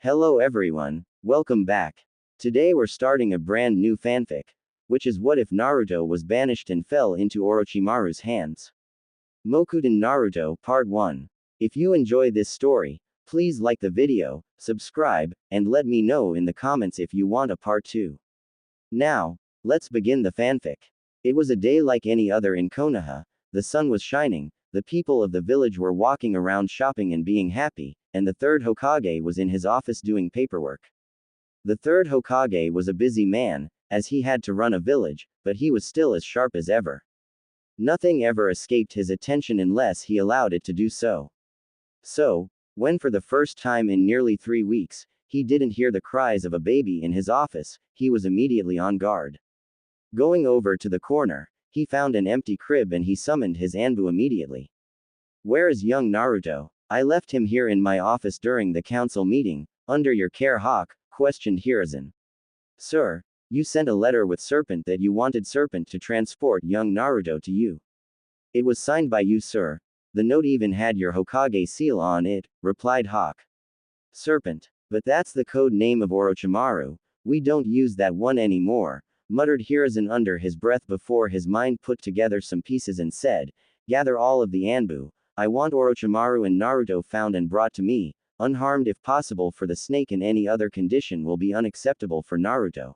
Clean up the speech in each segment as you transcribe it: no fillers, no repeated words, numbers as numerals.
Hello everyone, welcome back. Today we're starting a brand new fanfic, which is what if Naruto was banished and fell into Orochimaru's hands. Mokuton Naruto Part 1. If you enjoy this story, please like the video, subscribe, and let me know in the comments if you want a part 2. Now, let's begin the fanfic. It was a day like any other in Konoha. The sun was shining, the people of the village were walking around shopping and being happy, and the third Hokage was in his office doing paperwork. The third Hokage was a busy man, as he had to run a village, but he was still as sharp as ever. Nothing ever escaped his attention unless he allowed it to do so. So, when for the first time in nearly 3 weeks, he didn't hear the cries of a baby in his office, he was immediately on guard. Going over to the corner, he found an empty crib and he summoned his Anbu immediately. "Where is young Naruto? I left him here in my office during the council meeting, under your care Hawk," questioned Hiruzen. "Sir, you sent a letter with Serpent that you wanted Serpent to transport young Naruto to you. It was signed by you, sir. The note even had your Hokage seal on it," replied Hawk. "Serpent. But that's the code name of Orochimaru. We don't use that one anymore," muttered Hiruzen under his breath before his mind put together some pieces and said, "Gather all of the Anbu. I want Orochimaru and Naruto found and brought to me, unharmed if possible, for the snake, and any other condition will be unacceptable for Naruto."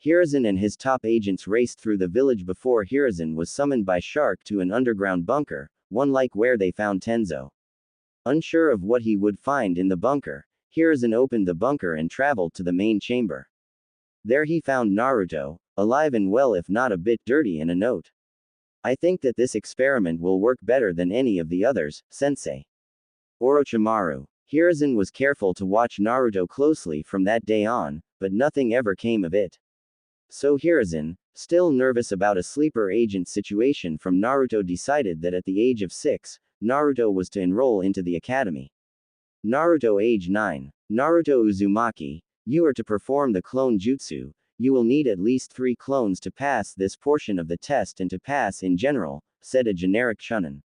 Hiruzen and his top agents raced through the village before Hiruzen was summoned by Shark to an underground bunker, one like where they found Tenzo. Unsure of what he would find in the bunker, Hiruzen opened the bunker and traveled to the main chamber. There he found Naruto, alive and well if not a bit dirty, and a note. "I think that this experiment will work better than any of the others, sensei. Orochimaru." Hiruzen was careful to watch Naruto closely from that day on, but nothing ever came of it. So Hiruzen, still nervous about a sleeper agent situation from Naruto, decided that at the age of 6, Naruto was to enroll into the academy. Naruto age 9. Naruto Uzumaki, you are to perform the clone jutsu. You will need at least 3 clones to pass this portion of the test and to pass in general, said a generic chunin.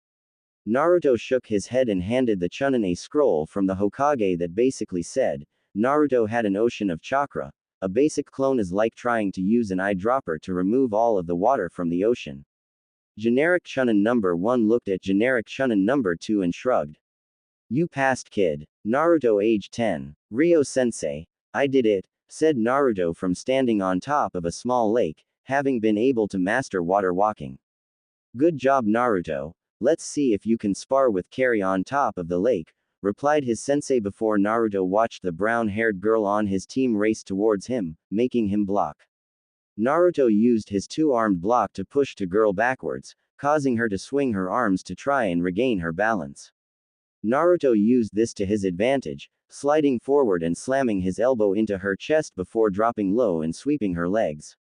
Naruto shook his head and handed the chunin a scroll from the Hokage that basically said, "Naruto had an ocean of chakra. A basic clone is like trying to use an eyedropper to remove all of the water from the ocean." Generic chunin number 1 looked at generic chunin number 2 and shrugged. "You passed, kid." Naruto age 10. Ryo-sensei. I did it, said Naruto from standing on top of a small lake, having been able to master water walking. "Good job, Naruto. Let's see if you can spar with Carry on top of the lake," replied his sensei before Naruto watched the brown-haired girl on his team race towards him, making him block. Naruto used his 2-armed block to push the girl backwards, causing her to swing her arms to try and regain her balance. Naruto used this to his advantage, sliding forward and slamming his elbow into her chest before dropping low and sweeping her legs.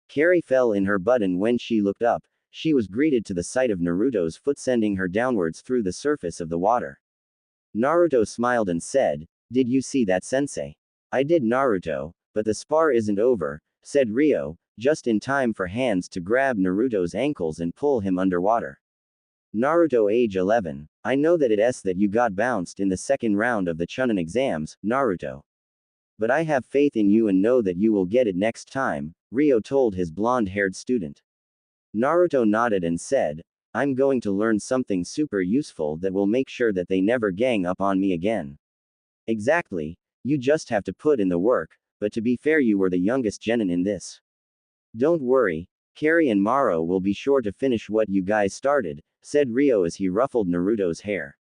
Carry fell in her butt, and when she looked up, she was greeted to the sight of Naruto's foot sending her downwards through the surface of the water. Naruto smiled and said, "Did you see that, sensei?" "I did, Naruto, but the spar isn't over," said Ryo, just in time for hands to grab Naruto's ankles and pull him underwater. Naruto age 11. I know that it's that you got bounced in the second round of the Chunin exams, Naruto. But I have faith in you and know that you will get it next time, Ryo told his blonde-haired student. Naruto nodded and said, I'm going to learn something super useful that will make sure that they never gang up on me again. Exactly, you just have to put in the work, but to be fair, you were the youngest genin in this. Don't worry, Carrie and Maro will be sure to finish what you guys started, said Ryo as he ruffled Naruto's hair.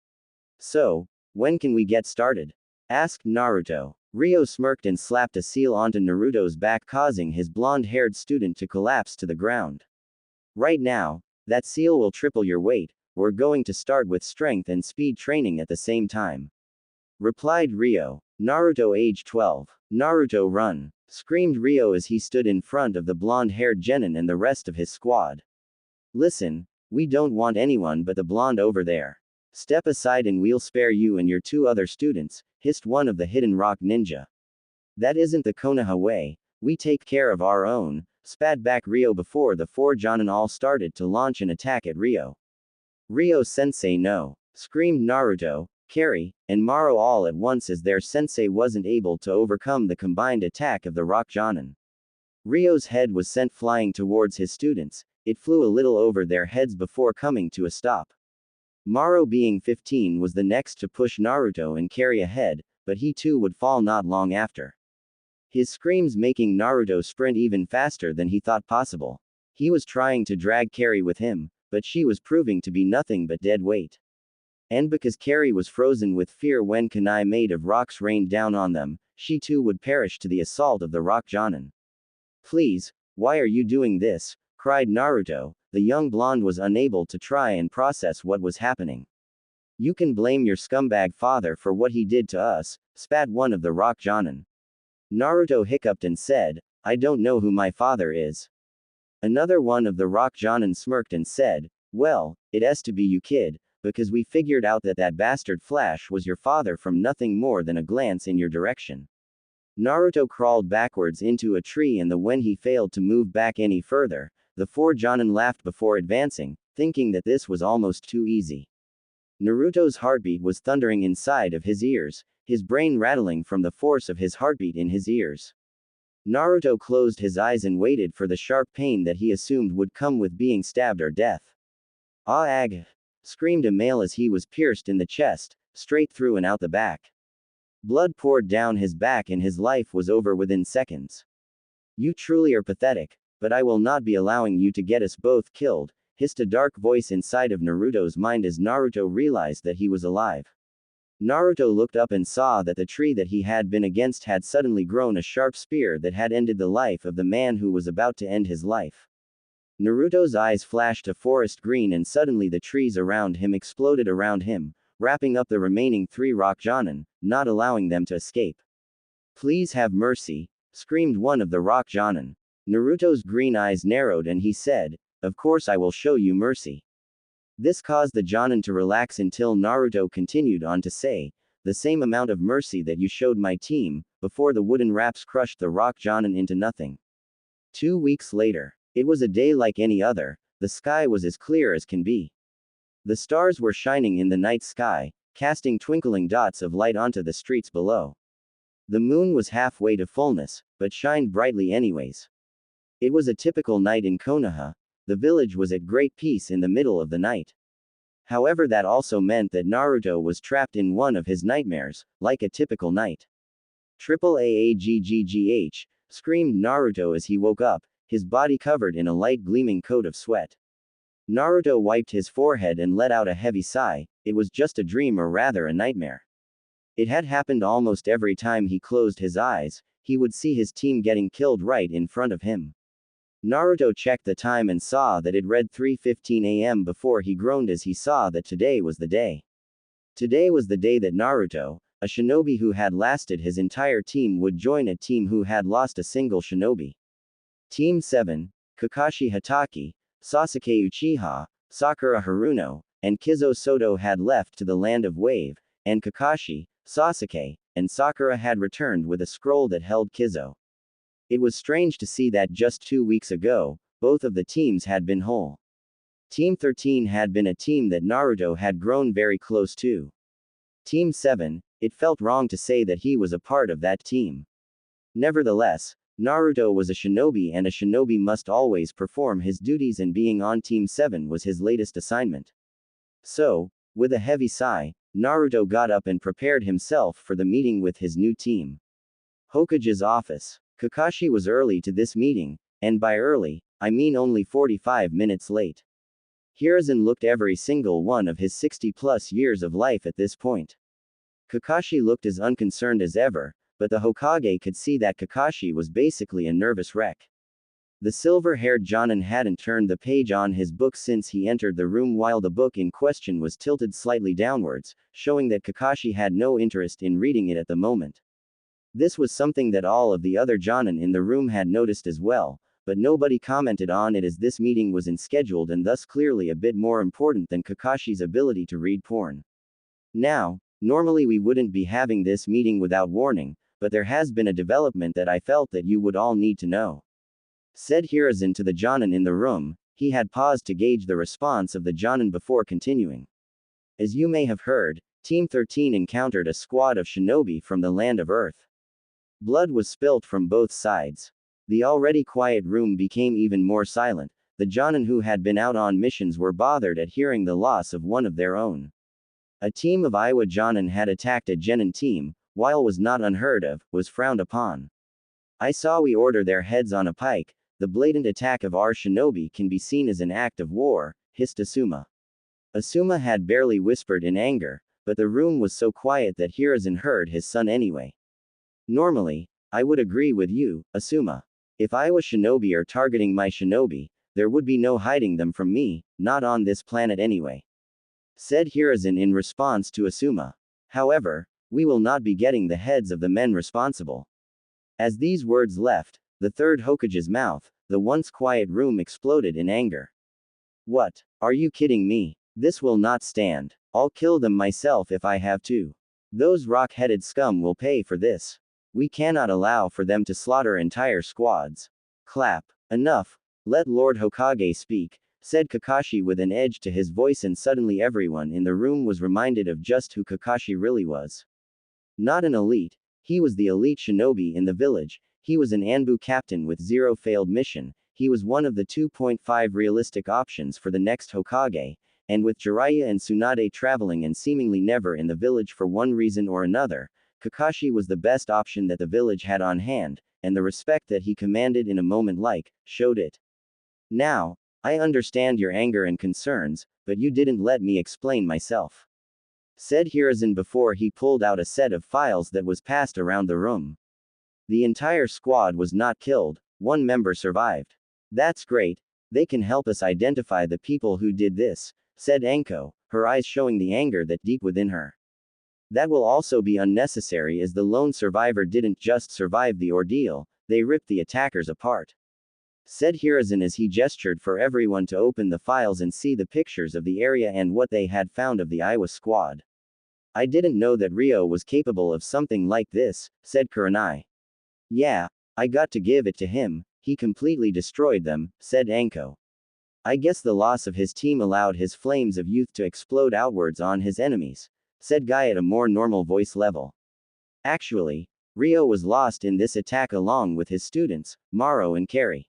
So, when can we get started? Asked Naruto. Ryo smirked and slapped a seal onto Naruto's back, causing his blonde-haired student to collapse to the ground. Right now, that seal will triple your weight. We're going to start with strength and speed training at the same time, replied Ryo. Naruto age 12. Naruto run, screamed Ryo as he stood in front of the blonde-haired genin and the rest of his squad. Listen, we don't want anyone but the blonde over there. Step aside and we'll spare you and your 2 other students, hissed one of the Hidden Rock Ninja. That isn't the Konoha way. We take care of our own, spat back Ryo before the 4 Jonin all started to launch an attack at Ryo. Ryo-sensei, no, screamed Naruto, Carrie, and Maro all at once as their sensei wasn't able to overcome the combined attack of the Rock Jonin. Ryo's head was sent flying towards his students. It flew a little over their heads before coming to a stop. Maro, being 15, was the next to push Naruto and Carrie ahead, but he too would fall not long after. His screams making Naruto sprint even faster than he thought possible. He was trying to drag Carrie with him, but she was proving to be nothing but dead weight. And because Carrie was frozen with fear when kunai made of rocks rained down on them, she too would perish to the assault of the Rock Jonin. "Please, why are you doing this?" cried Naruto. The young blonde was unable to try and process what was happening. "You can blame your scumbag father for what he did to us," spat one of the Rock Jonin. Naruto hiccuped and said, "I don't know who my father is." Another one of the Rock Jonin smirked and said, "Well, it has to be you, kid, because we figured out that bastard Flash was your father from nothing more than a glance in your direction." Naruto crawled backwards into a tree, and when he failed to move back any further, the four Jonin laughed before advancing, thinking that this was almost too easy. Naruto's heartbeat was thundering inside of his ears, his brain rattling from the force of his heartbeat in his ears. Naruto closed his eyes and waited for the sharp pain that he assumed would come with being stabbed or death. "Ah, ag!" screamed a male as he was pierced in the chest, straight through and out the back. Blood poured down his back and his life was over within seconds. "You truly are pathetic, but I will not be allowing you to get us both killed," hissed a dark voice inside of Naruto's mind as Naruto realized that he was alive. Naruto looked up and saw that the tree that he had been against had suddenly grown a sharp spear that had ended the life of the man who was about to end his life. Naruto's eyes flashed a forest green, and suddenly the trees around him exploded around him, wrapping up the remaining three Rock Jonin, not allowing them to escape. "Please have mercy," screamed one of the Rock Jonin. Naruto's green eyes narrowed and he said, "Of course I will show you mercy." This caused the Jonin to relax until Naruto continued on to say, "The same amount of mercy that you showed my team, before the wooden wraps crushed the Rock Jonin into nothing." 2 weeks later. It was a day like any other. The sky was as clear as can be. The stars were shining in the night sky, casting twinkling dots of light onto the streets below. The moon was halfway to fullness, but shined brightly anyways. It was a typical night in Konoha. The village was at great peace in the middle of the night. However, that also meant that Naruto was trapped in one of his nightmares, like a typical night. "Triple AAGGGH," screamed Naruto as he woke up, his body covered in a light gleaming coat of sweat. Naruto wiped his forehead and let out a heavy sigh. It was just a dream, or rather a nightmare. It had happened almost every time he closed his eyes. He would see his team getting killed right in front of him. Naruto checked the time and saw that it read 3:15 a.m. before he groaned as he saw that today was the day. Today was the day that Naruto, a shinobi who had lasted his entire team, would join a team who had lost a single shinobi. Team 7, Kakashi Hatake, Sasuke Uchiha, Sakura Haruno, and Kizo Soto had left to the land of Wave, and Kakashi, Sasuke, and Sakura had returned with a scroll that held Kizo. It was strange to see that just 2 weeks ago, both of the teams had been whole. Team 13 had been a team that Naruto had grown very close to. Team 7, it felt wrong to say that he was a part of that team. Nevertheless, Naruto was a shinobi, and a shinobi must always perform his duties, and being on Team 7 was his latest assignment. So, with a heavy sigh, Naruto got up and prepared himself for the meeting with his new team. Hokage's office. Kakashi was early to this meeting, and by early, I mean only 45 minutes late. Hiruzen looked every single one of his 60-plus years of life at this point. Kakashi looked as unconcerned as ever, but the Hokage could see that Kakashi was basically a nervous wreck. The silver-haired Jonin hadn't turned the page on his book since he entered the room, while the book in question was tilted slightly downwards, showing that Kakashi had no interest in reading it at the moment. This was something that all of the other Jonin in the room had noticed as well, but nobody commented on it as this meeting was unscheduled and thus clearly a bit more important than Kakashi's ability to read porn. Now, normally we wouldn't be having this meeting without warning, but there has been a development that I felt that you would all need to know," said Hiruzen to the Jonin in the room. He had paused to gauge the response of the Jonin before continuing. "As you may have heard, Team 13 encountered a squad of shinobi from the land of Earth. Blood was spilt from both sides. The already quiet room became even more silent. The Jonin who had been out on missions were bothered at hearing the loss of one of their own. A team of Iwa Jonin had attacked a Genin team, while was not unheard of, was frowned upon. I saw we order their heads on a pike. The blatant attack of our shinobi can be seen as an act of war, hissed Asuma. Asuma had barely whispered in anger, but the room was so quiet that Hiruzen heard his son anyway. Normally, I would agree with you, Asuma. If Iwa shinobi are targeting my shinobi, there would be no hiding them from me, not on this planet anyway, said Hiruzen in response to Asuma. However, we will not be getting the heads of the men responsible. As these words left the third Hokage's mouth, the once quiet room exploded in anger. What? Are you kidding me? This will not stand. I'll kill them myself if I have to. Those rock-headed scum will pay for this. We cannot allow for them to slaughter entire squads. Clap. Enough. Let Lord Hokage speak, said Kakashi with an edge to his voice, and suddenly everyone in the room was reminded of just who Kakashi really was. Not an elite. He was the elite shinobi in the village. He was an Anbu captain with 0 failed mission. He was one of the 2.5 realistic options for the next Hokage, and with Jiraiya and Tsunade traveling and seemingly never in the village for one reason or another, Kakashi was the best option that the village had on hand, and the respect that he commanded in a moment like showed it. Now, I understand your anger and concerns, but you didn't let me explain myself, said Hiruzen before he pulled out a set of files that was passed around the room. The entire squad was not killed, one member survived. That's great, they can help us identify the people who did this, said Anko, her eyes showing the anger that deep within her. That will also be unnecessary, as the lone survivor didn't just survive the ordeal, they ripped the attackers apart, said Hiruzen as he gestured for everyone to open the files and see the pictures of the area and what they had found of the Iwa squad. I didn't know that Ryo was capable of something like this, said Kurenai. Yeah, I got to give it to him, he completely destroyed them, said Anko. I guess the loss of his team allowed his flames of youth to explode outwards on his enemies, said Guy at a more normal voice level. Actually, Ryo was lost in this attack along with his students, Maro and Carrie.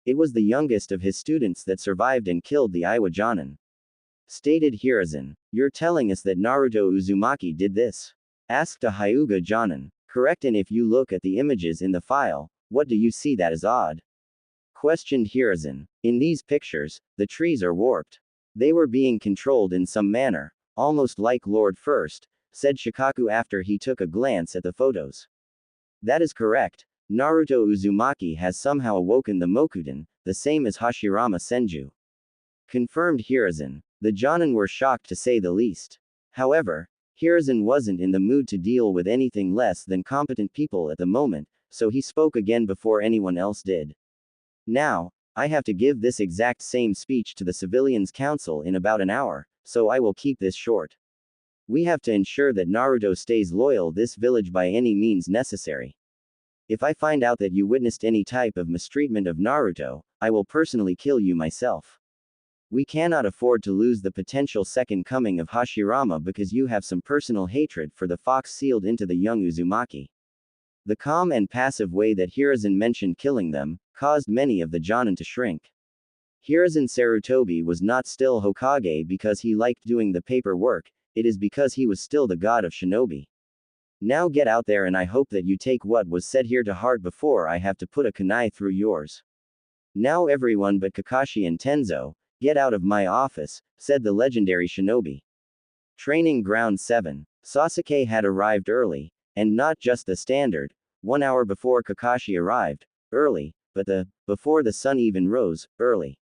It was the youngest of his students that survived and killed the Iwa Jonin, stated Hiruzen. You're telling us that Naruto Uzumaki did this? Asked a Hyuga Jonin. Correct, and if you look at the images in the file, what do you see that is odd? Questioned Hiruzen. In these pictures, the trees are warped. They were being controlled in some manner, almost like Lord First, said Shikaku after he took a glance at the photos. That is correct. Naruto Uzumaki has somehow awoken the Mokuton, the same as Hashirama Senju, confirmed Hiruzen. The Jonin were shocked to say the least. However, Hiruzen wasn't in the mood to deal with anything less than competent people at the moment, so he spoke again before anyone else did. Now, I have to give this exact same speech to the Civilians Council in about an hour, so I will keep this short. We have to ensure that Naruto stays loyal this village by any means necessary. If I find out that you witnessed any type of mistreatment of Naruto, I will personally kill you myself. We cannot afford to lose the potential second coming of Hashirama because you have some personal hatred for the fox sealed into the young Uzumaki. The calm and passive way that Hiruzen mentioned killing them, caused many of the Jonin to shrink. Hiruzen Sarutobi was not still Hokage because he liked doing the paperwork, it is because he was still the god of shinobi. Now get out there, and I hope that you take what was said here to heart before I have to put a kunai through yours. Now everyone but Kakashi and Tenzo, get out of my office, said the legendary shinobi. Training Ground 7. Sasuke had arrived early, and not just the standard, 1 hour before Kakashi arrived, early, but before the sun even rose, early.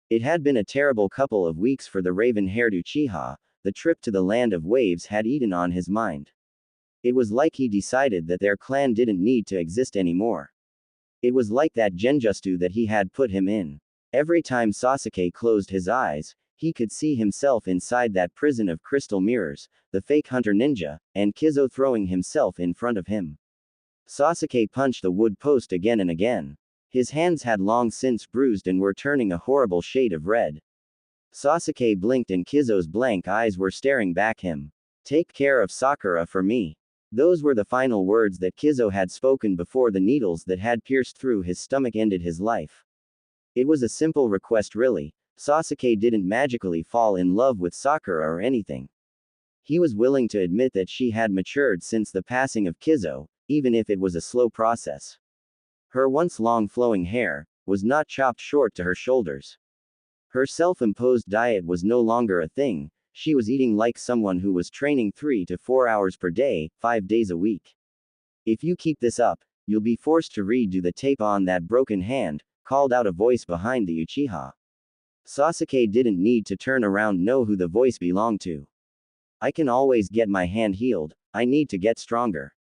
It had been a terrible couple of weeks for the raven-haired Uchiha, the trip to the land of waves had eaten on his mind. It was like he decided that their clan didn't need to exist anymore. It was like that genjutsu that he had put him in. Every time Sasuke closed his eyes, he could see himself inside that prison of crystal mirrors, the fake hunter ninja, and Kizo throwing himself in front of him. Sasuke punched the wood post again and again. His hands had long since bruised and were turning a horrible shade of red. Sasuke blinked and Kizo's blank eyes were staring back him. Take care of Sakura for me. Those were the final words that Kizo had spoken before the needles that had pierced through his stomach ended his life. It was a simple request really. Sasuke didn't magically fall in love with Sakura or anything. He was willing to admit that she had matured since the passing of Kizo, even if it was a slow process. Her once long flowing hair was not chopped short to her shoulders. Her self-imposed diet was no longer a thing. She was eating like someone who was training 3 to 4 hours per day, 5 days a week. If you keep this up, you'll be forced to redo the tape on that broken hand, called out a voice behind the Uchiha. Sasuke didn't need to turn around know who the voice belonged to. I can always get my hand healed, I need to get stronger.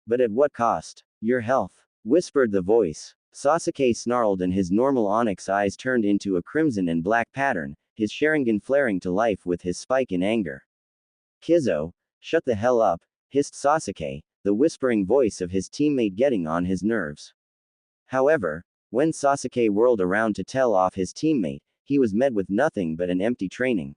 But at what cost? Your health, whispered the voice. Sasuke snarled and his normal onyx eyes turned into a crimson and black pattern, his Sharingan flaring to life with his spike in anger. Kizo, shut the hell up, hissed Sasuke, the whispering voice of his teammate getting on his nerves. However, when Sasuke whirled around to tell off his teammate, he was met with nothing but an empty training.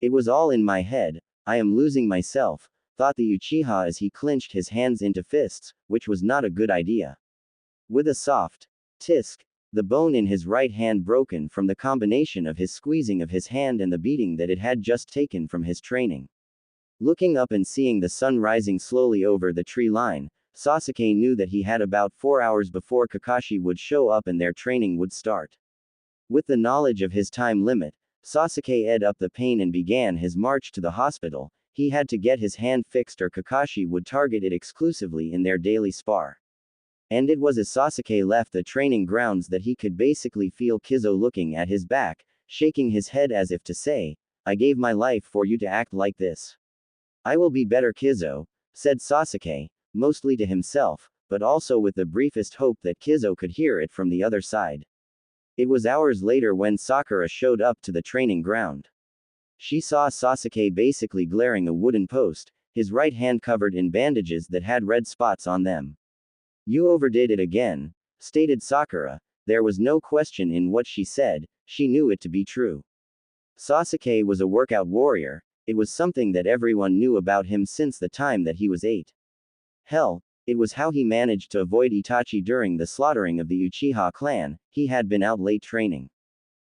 It was all in my head, I am losing myself, thought the Uchiha as he clenched his hands into fists, which was not a good idea. With a soft tisk, the bone in his right hand broken from the combination of his squeezing of his hand and the beating that it had just taken from his training. Looking up and seeing the sun rising slowly over the tree line, Sasuke knew that he had about 4 hours before Kakashi would show up and their training would start. With the knowledge of his time limit, Sasuke ed up the pain and began his march to the hospital. He had to get his hand fixed or Kakashi would target it exclusively in their daily spar. And it was as Sasuke left the training grounds that he could basically feel Kizo looking at his back, shaking his head as if to say, I gave my life for you to act like this. I will be better Kizo, said Sasuke, mostly to himself, but also with the briefest hope that Kizo could hear it from the other side. It was hours later when Sakura showed up to the training ground. She saw Sasuke basically glaring a wooden post, his right hand covered in bandages that had red spots on them. You overdid it again, stated Sakura. There was no question in what she said, she knew it to be true. Sasuke was a workout warrior, it was something that everyone knew about him since the time that he was 8. Hell, it was how he managed to avoid Itachi during the slaughtering of the Uchiha clan, he had been out late training.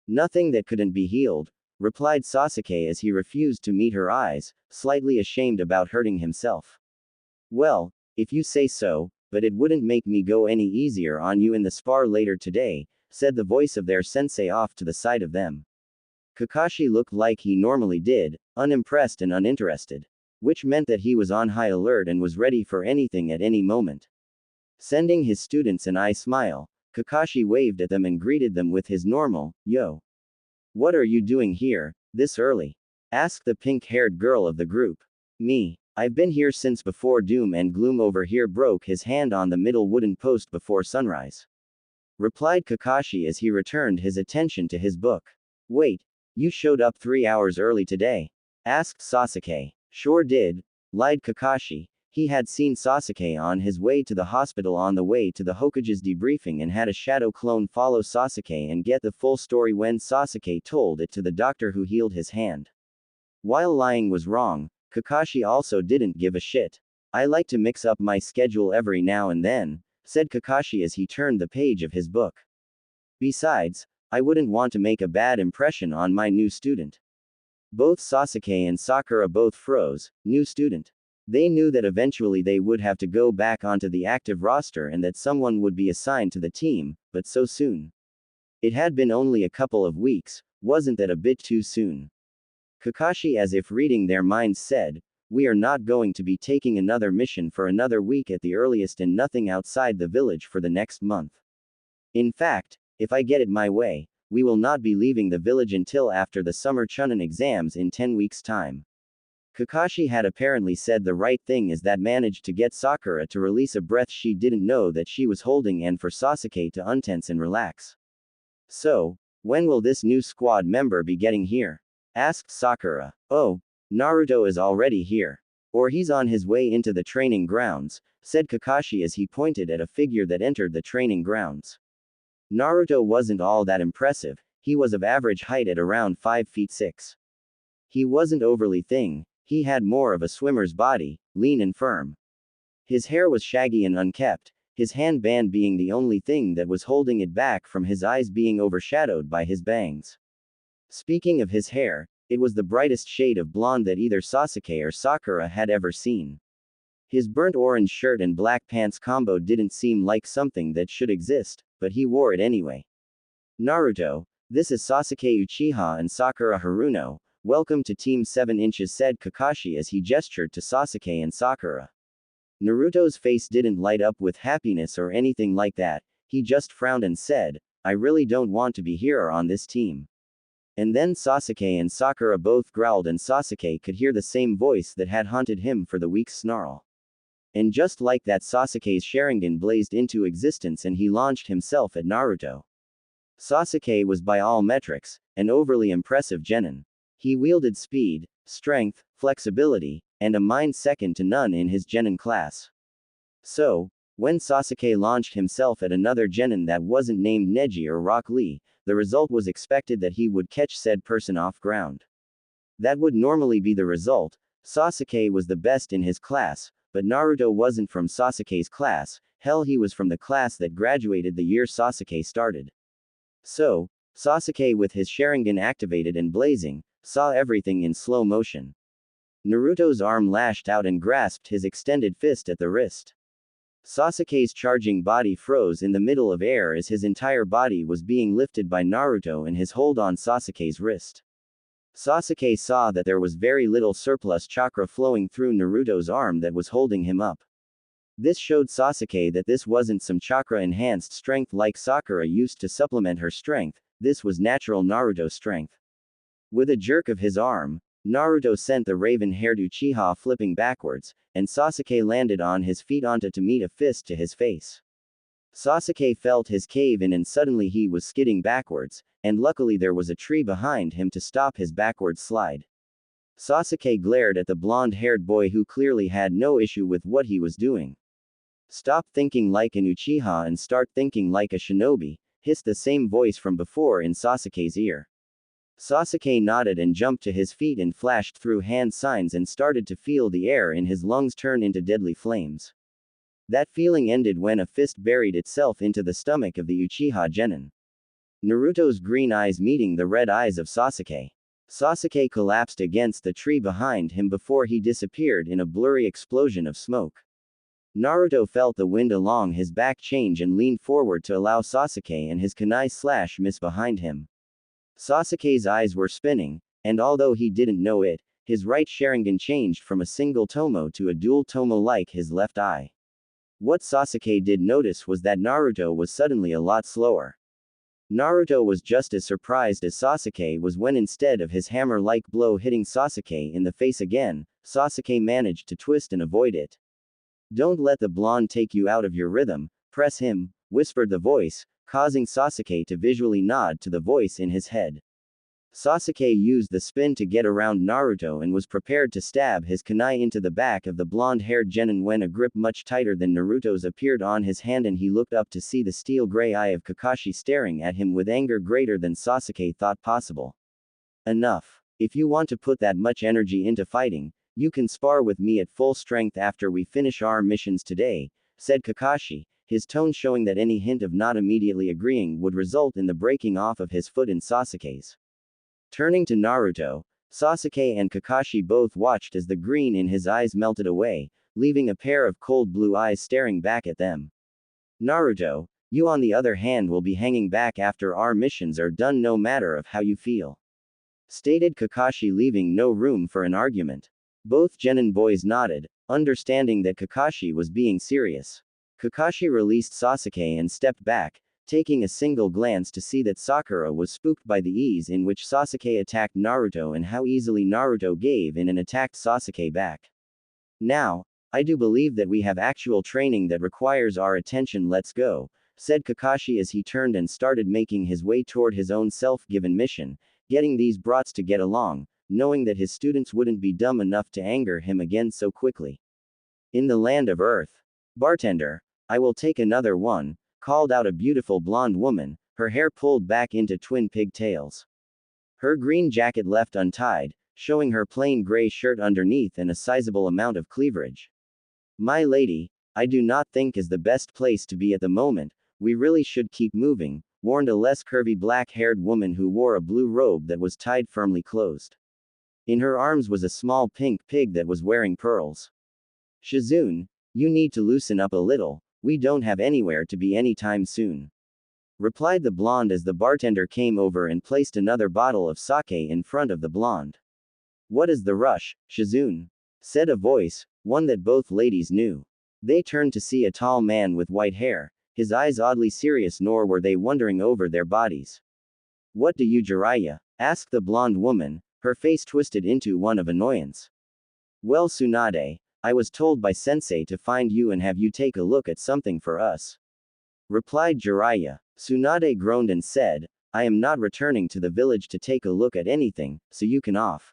Nothing that couldn't be healed, replied Sasuke as he refused to meet her eyes, slightly ashamed about hurting himself. Well, if you say so, but it wouldn't make me go any easier on you in the spar later today, said the voice of their sensei off to the side of them. Kakashi looked like he normally did, unimpressed and uninterested. Which meant that he was on high alert and was ready for anything at any moment. Sending his students an eye smile, Kakashi waved at them and greeted them with his normal, yo. What are you doing here, this early? Asked the pink-haired girl of the group. Me. I've been here since before doom and gloom over here broke his hand on the middle wooden post before sunrise. Replied Kakashi as he returned his attention to his book. Wait, you showed up 3 hours early today? Asked Sasuke. Sure did, lied Kakashi. He had seen Sasuke on his way to the hospital on the way to the Hokage's debriefing and had a shadow clone follow Sasuke and get the full story when Sasuke told it to the doctor who healed his hand. While lying was wrong, Kakashi also didn't give a shit. I like to mix up my schedule every now and then, said Kakashi as he turned the page of his book. Besides, I wouldn't want to make a bad impression on my new student. Both Sasuke and Sakura both froze. New student. They knew that eventually they would have to go back onto the active roster and that someone would be assigned to the team, but so soon. It had been only a couple of weeks, wasn't that a bit too soon? Kakashi, as if reading their minds, said, we are not going to be taking another mission for another week at the earliest and nothing outside the village for the next month. In fact, if I get it my way, we will not be leaving the village until after the summer Chunin exams in 10 weeks' time. Kakashi had apparently said the right thing as that managed to get Sakura to release a breath she didn't know that she was holding and for Sasuke to untense and relax. So, when will this new squad member be getting here? Asked Sakura. Oh, Naruto is already here. Or he's on his way into the training grounds, said Kakashi as he pointed at a figure that entered the training grounds. Naruto wasn't all that impressive, he was of average height at around 5 feet 6. He wasn't overly thin, He had more of a swimmer's body, lean and firm. His hair was shaggy and unkempt, his handband being the only thing that was holding it back from his eyes being overshadowed by his bangs. Speaking of his hair, it was the brightest shade of blonde that either Sasuke or Sakura had ever seen. His burnt orange shirt and black pants combo didn't seem like something that should exist, but he wore it anyway. Naruto, this is Sasuke Uchiha and Sakura Haruno, welcome to Team 7 inches, said Kakashi as he gestured to Sasuke and Sakura. Naruto's face didn't light up with happiness or anything like that, he just frowned and said, I really don't want to be here or on this team. And then Sasuke and Sakura both growled and Sasuke could hear the same voice that had haunted him for the week's snarl. And just like that, Sasuke's Sharingan blazed into existence and he launched himself at Naruto. Sasuke was by all metrics, an overly impressive genin. He wielded speed, strength, flexibility, and a mind second to none in his genin class. So, when Sasuke launched himself at another genin that wasn't named Neji or Rock Lee, the result was expected that he would catch said person off ground. That would normally be the result. Sasuke was the best in his class, but Naruto wasn't from Sasuke's class, hell he was from the class that graduated the year Sasuke started. So, Sasuke with his Sharingan activated and blazing, saw everything in slow motion. Naruto's arm lashed out and grasped his extended fist at the wrist. Sasuke's charging body froze in the middle of air as his entire body was being lifted by Naruto and his hold on Sasuke's wrist. Sasuke saw that there was very little surplus chakra flowing through Naruto's arm that was holding him up. This showed Sasuke that this wasn't some chakra-enhanced strength like Sakura used to supplement her strength, this was natural Naruto strength. With a jerk of his arm, Naruto sent the raven-haired Uchiha flipping backwards, and Sasuke landed on his feet onto to meet a fist to his face. Sasuke felt his cave in and suddenly he was skidding backwards, and luckily there was a tree behind him to stop his backward slide. Sasuke glared at the blonde-haired boy who clearly had no issue with what he was doing. Stop thinking like an Uchiha and start thinking like a shinobi, hissed the same voice from before in Sasuke's ear. Sasuke nodded and jumped to his feet and flashed through hand signs and started to feel the air in his lungs turn into deadly flames. That feeling ended when a fist buried itself into the stomach of the Uchiha genin. Naruto's green eyes meeting the red eyes of Sasuke. Sasuke collapsed against the tree behind him before he disappeared in a blurry explosion of smoke. Naruto felt the wind along his back change and leaned forward to allow Sasuke and his kunai miss behind him. Sasuke's eyes were spinning, and although he didn't know it, his right Sharingan changed from a single tomo to a dual tomo like his left eye. What Sasuke did notice was that Naruto was suddenly a lot slower. Naruto was just as surprised as Sasuke was when instead of his hammer-like blow hitting Sasuke in the face again, Sasuke managed to twist and avoid it. Don't let the blonde take you out of your rhythm, press him, whispered the voice, causing Sasuke to visually nod to the voice in his head. Sasuke used the spin to get around Naruto and was prepared to stab his kunai into the back of the blonde-haired genin when a grip much tighter than Naruto's appeared on his hand and he looked up to see the steel-gray eye of Kakashi staring at him with anger greater than Sasuke thought possible. Enough. If you want to put that much energy into fighting, you can spar with me at full strength after we finish our missions today, said Kakashi, his tone showing that any hint of not immediately agreeing would result in the breaking off of his foot in Sasuke's. Turning to Naruto, Sasuke and Kakashi both watched as the green in his eyes melted away, leaving a pair of cold blue eyes staring back at them. Naruto, you on the other hand will be hanging back after our missions are done no matter of how you feel, stated Kakashi, leaving no room for an argument. Both genin boys nodded, understanding that Kakashi was being serious. Kakashi released Sasuke and stepped back, taking a single glance to see that Sakura was spooked by the ease in which Sasuke attacked Naruto and how easily Naruto gave in and attacked Sasuke back. Now, I do believe that we have actual training that requires our attention, let's go, said Kakashi as he turned and started making his way toward his own self-given mission, getting these brats to get along, knowing that his students wouldn't be dumb enough to anger him again so quickly. In the land of Earth. Bartender, I will take another one, called out a beautiful blonde woman, her hair pulled back into twin pigtails. Her green jacket left untied, showing her plain gray shirt underneath and a sizable amount of cleavage. My lady, I do not think is the best place to be at the moment, we really should keep moving, warned a less curvy black-haired woman who wore a blue robe that was tied firmly closed. In her arms was a small pink pig that was wearing pearls. Shizune, you need to loosen up a little, we don't have anywhere to be anytime soon, replied the blonde as the bartender came over and placed another bottle of sake in front of the blonde. What is the rush, Shizune? Said a voice, one that both ladies knew. They turned to see a tall man with white hair, his eyes oddly serious, nor were they wondering over their bodies. What do you Jiraiya? Asked the blonde woman, her face twisted into one of annoyance. Well Tsunade, I was told by sensei to find you and have you take a look at something for us, replied Jiraiya. Tsunade groaned and said, I am not returning to the village to take a look at anything, so you can off.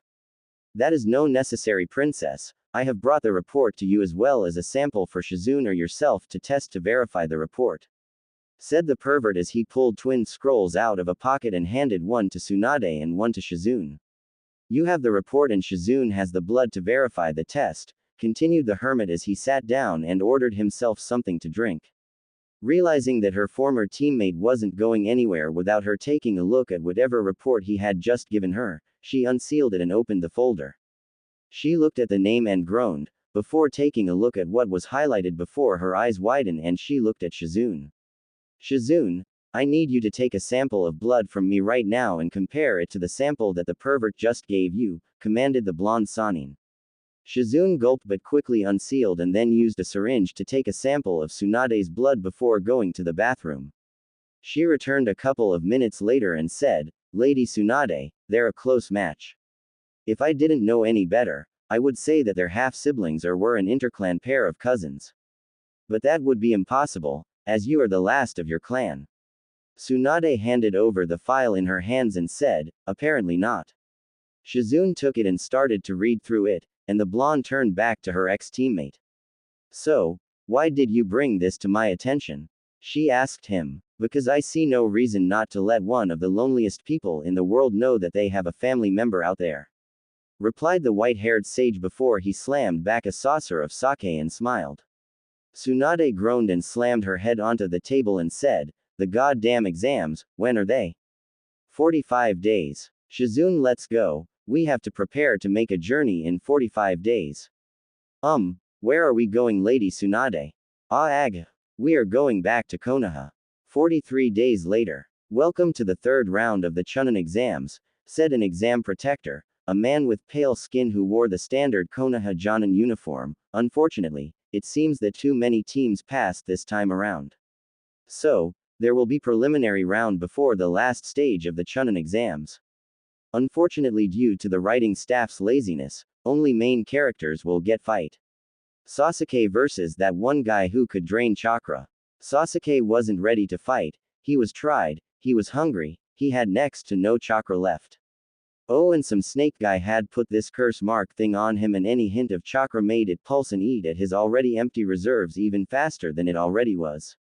That is no necessary princess, I have brought the report to you as well as a sample for Shizune or yourself to test to verify the report, said the pervert as he pulled twin scrolls out of a pocket and handed one to Tsunade and one to Shizune. You have the report and Shizune has the blood to verify the test, continued the hermit as he sat down and ordered himself something to drink. Realizing that her former teammate wasn't going anywhere without her taking a look at whatever report he had just given her, she unsealed it and opened the folder. She looked at the name and groaned, before taking a look at what was highlighted before her eyes widened and she looked at Shizune. Shizune, I need you to take a sample of blood from me right now and compare it to the sample that the pervert just gave you, commanded the blonde Sanin. Shizune gulped but quickly unsealed and then used a syringe to take a sample of Tsunade's blood before going to the bathroom. She returned a couple of minutes later and said, Lady Tsunade, they're a close match. If I didn't know any better, I would say that they're half-siblings or were an interclan pair of cousins. But that would be impossible, as you are the last of your clan. Tsunade handed over the file in her hands and said, apparently not. Shizune took it and started to read through it, and the blonde turned back to her ex-teammate. So, why did you bring this to my attention? She asked him. Because I see no reason not to let one of the loneliest people in the world know that they have a family member out there, replied the white-haired sage before he slammed back a saucer of sake and smiled. Tsunade groaned and slammed her head onto the table and said, the goddamn exams, when are they? 45 days. Shizune, let's go, we have to prepare to make a journey in 45 days. Where are we going, Lady Tsunade? Ag. We are going back to Konoha. 43 days later. Welcome to the third round of the Chunin exams, said an exam protector, a man with pale skin who wore the standard Konoha Jonin uniform. Unfortunately, it seems that too many teams passed this time around. So, there will be preliminary round before the last stage of the Chunin exams. Unfortunately, due to the writing staff's laziness, only main characters will get fight. Sasuke versus that one guy who could drain chakra. Sasuke wasn't ready to fight, he was tried, he was hungry, he had next to no chakra left. Oh, and some snake guy had put this curse mark thing on him and any hint of chakra made it pulse and eat at his already empty reserves even faster than it already was.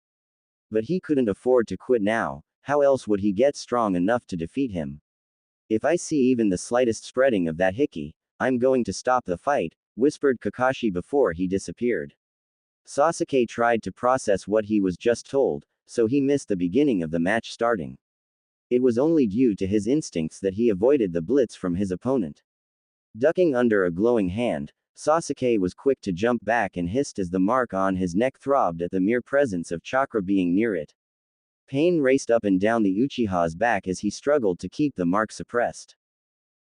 But he couldn't afford to quit now, how else would he get strong enough to defeat him? If I see even the slightest spreading of that hickey, I'm going to stop the fight, whispered Kakashi before he disappeared. Sasuke tried to process what he was just told, so he missed the beginning of the match starting. It was only due to his instincts that he avoided the blitz from his opponent. Ducking under a glowing hand, Sasuke was quick to jump back and hissed as the mark on his neck throbbed at the mere presence of chakra being near it. Pain raced up and down the Uchiha's back as he struggled to keep the mark suppressed.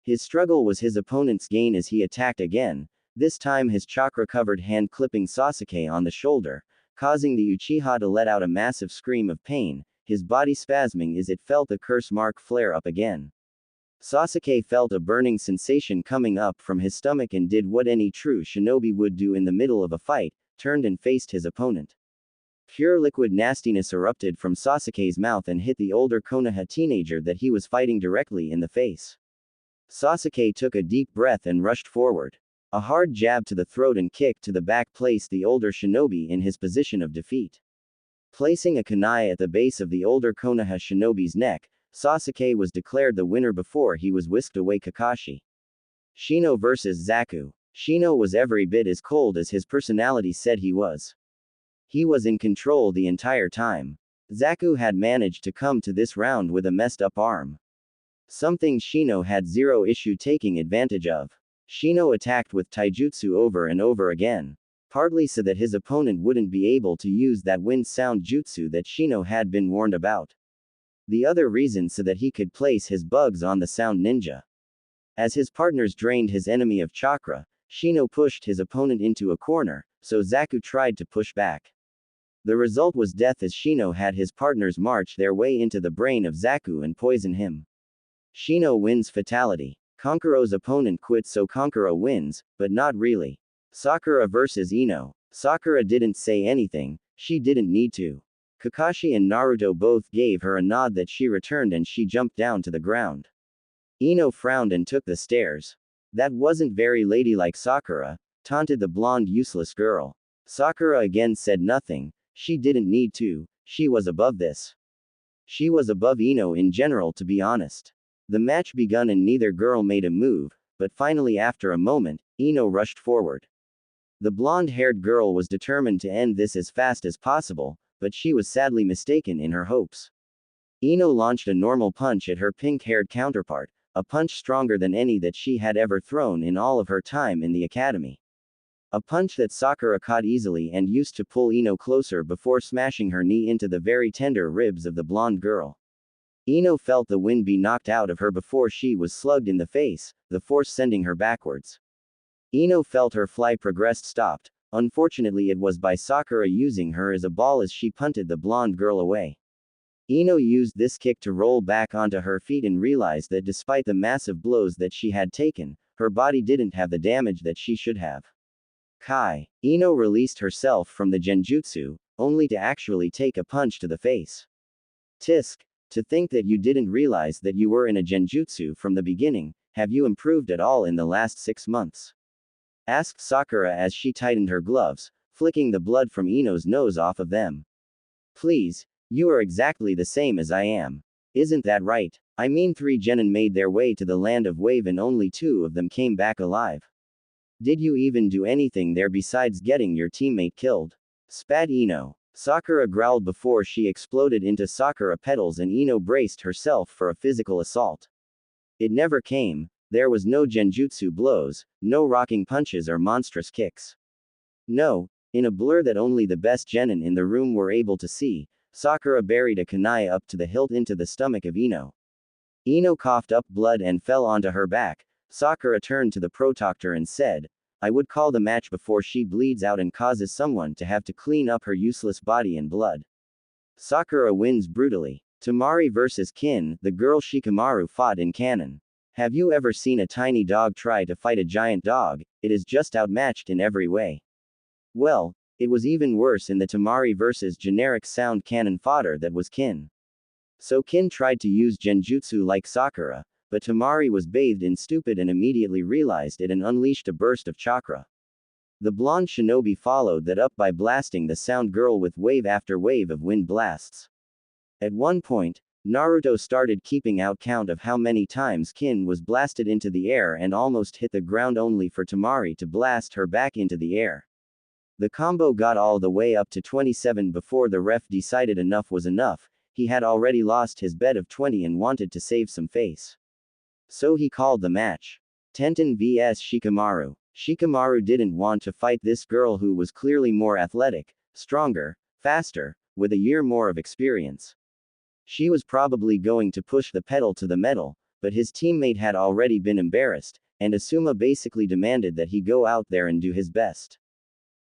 His struggle was his opponent's gain as he attacked again, this time his chakra-covered hand clipping Sasuke on the shoulder, causing the Uchiha to let out a massive scream of pain, his body spasming as it felt the curse mark flare up again. Sasuke felt a burning sensation coming up from his stomach and did what any true shinobi would do in the middle of a fight, turned and faced his opponent. Pure liquid nastiness erupted from Sasuke's mouth and hit the older Konoha teenager that he was fighting directly in the face. Sasuke took a deep breath and rushed forward. A hard jab to the throat and kick to the back placed the older shinobi in his position of defeat. Placing a kunai at the base of the older Konoha shinobi's neck, Sasuke was declared the winner before he was whisked away Kakashi. Shino vs. Zaku. Shino was every bit as cold as his personality said he was. He was in control the entire time. Zaku had managed to come to this round with a messed up arm. Something Shino had zero issue taking advantage of. Shino attacked with taijutsu over and over again. Partly so that his opponent wouldn't be able to use that wind sound jutsu that Shino had been warned about. The other reason so that he could place his bugs on the sound ninja. As his partners drained his enemy of chakra, Shino pushed his opponent into a corner, so Zaku tried to push back. The result was death as Shino had his partners march their way into the brain of Zaku and poison him. Shino wins fatality. Kankuro's opponent quit so Kankuro wins, but not really. Sakura vs. Ino. Sakura didn't say anything, she didn't need to. Kakashi and Naruto both gave her a nod that she returned and she jumped down to the ground. Ino frowned and took the stairs. That wasn't very ladylike, Sakura, taunted the blonde useless girl. Sakura again said nothing, she didn't need to, she was above this. She was above Ino in general, to be honest. The match begun and neither girl made a move, but finally after a moment, Ino rushed forward. The blonde-haired girl was determined to end this as fast as possible, but she was sadly mistaken in her hopes. Ino launched a normal punch at her pink-haired counterpart, a punch stronger than any that she had ever thrown in all of her time in the academy. A punch that Sakura caught easily and used to pull Ino closer before smashing her knee into the very tender ribs of the blonde girl. Ino felt the wind be knocked out of her before she was slugged in the face, the force sending her backwards. Ino felt her fly progressed stopped, unfortunately it was by Sakura using her as a ball as she punted the blonde girl away. Ino used this kick to roll back onto her feet and realized that despite the massive blows that she had taken, her body didn't have the damage that she should have. Kai. Ino released herself from the genjutsu, only to actually take a punch to the face. Tisk. To think that you didn't realize that you were in a genjutsu from the beginning, have you improved at all in the last 6 months? Asked Sakura as she tightened her gloves, flicking the blood from Ino's nose off of them. Please, you are exactly the same as I am. Isn't that right? I mean 3 genin made their way to the land of wave and only 2 of them came back alive. Did you even do anything there besides getting your teammate killed? Spat Ino. Sakura growled before she exploded into Sakura petals and Ino braced herself for a physical assault. It never came, there was no genjutsu blows, no rocking punches or monstrous kicks. No, in a blur that only the best genin in the room were able to see, Sakura buried a kunai up to the hilt into the stomach of Ino. Ino coughed up blood and fell onto her back. Sakura turned to the protoctor and said, I would call the match before she bleeds out and causes someone to have to clean up her useless body and blood. Sakura wins brutally. Temari vs. Kin, the girl Shikamaru fought in canon. Have you ever seen a tiny dog try to fight a giant dog? It is just outmatched in every way. Well, it was even worse in the Temari vs. generic sound cannon fodder that was Kin. So Kin tried to use genjutsu like Sakura, but Temari was bathed in stupid and immediately realized it and unleashed a burst of chakra. The blonde shinobi followed that up by blasting the sound girl with wave after wave of wind blasts. At one point, Naruto started keeping out count of how many times Kin was blasted into the air and almost hit the ground only for Temari to blast her back into the air. The combo got all the way up to 27 before the ref decided enough was enough. He had already lost his bet of 20 and wanted to save some face. So he called the match. Tenten vs Shikamaru. Shikamaru didn't want to fight this girl who was clearly more athletic, stronger, faster, with a year more of experience. She was probably going to push the pedal to the metal, but his teammate had already been embarrassed, and Asuma basically demanded that he go out there and do his best.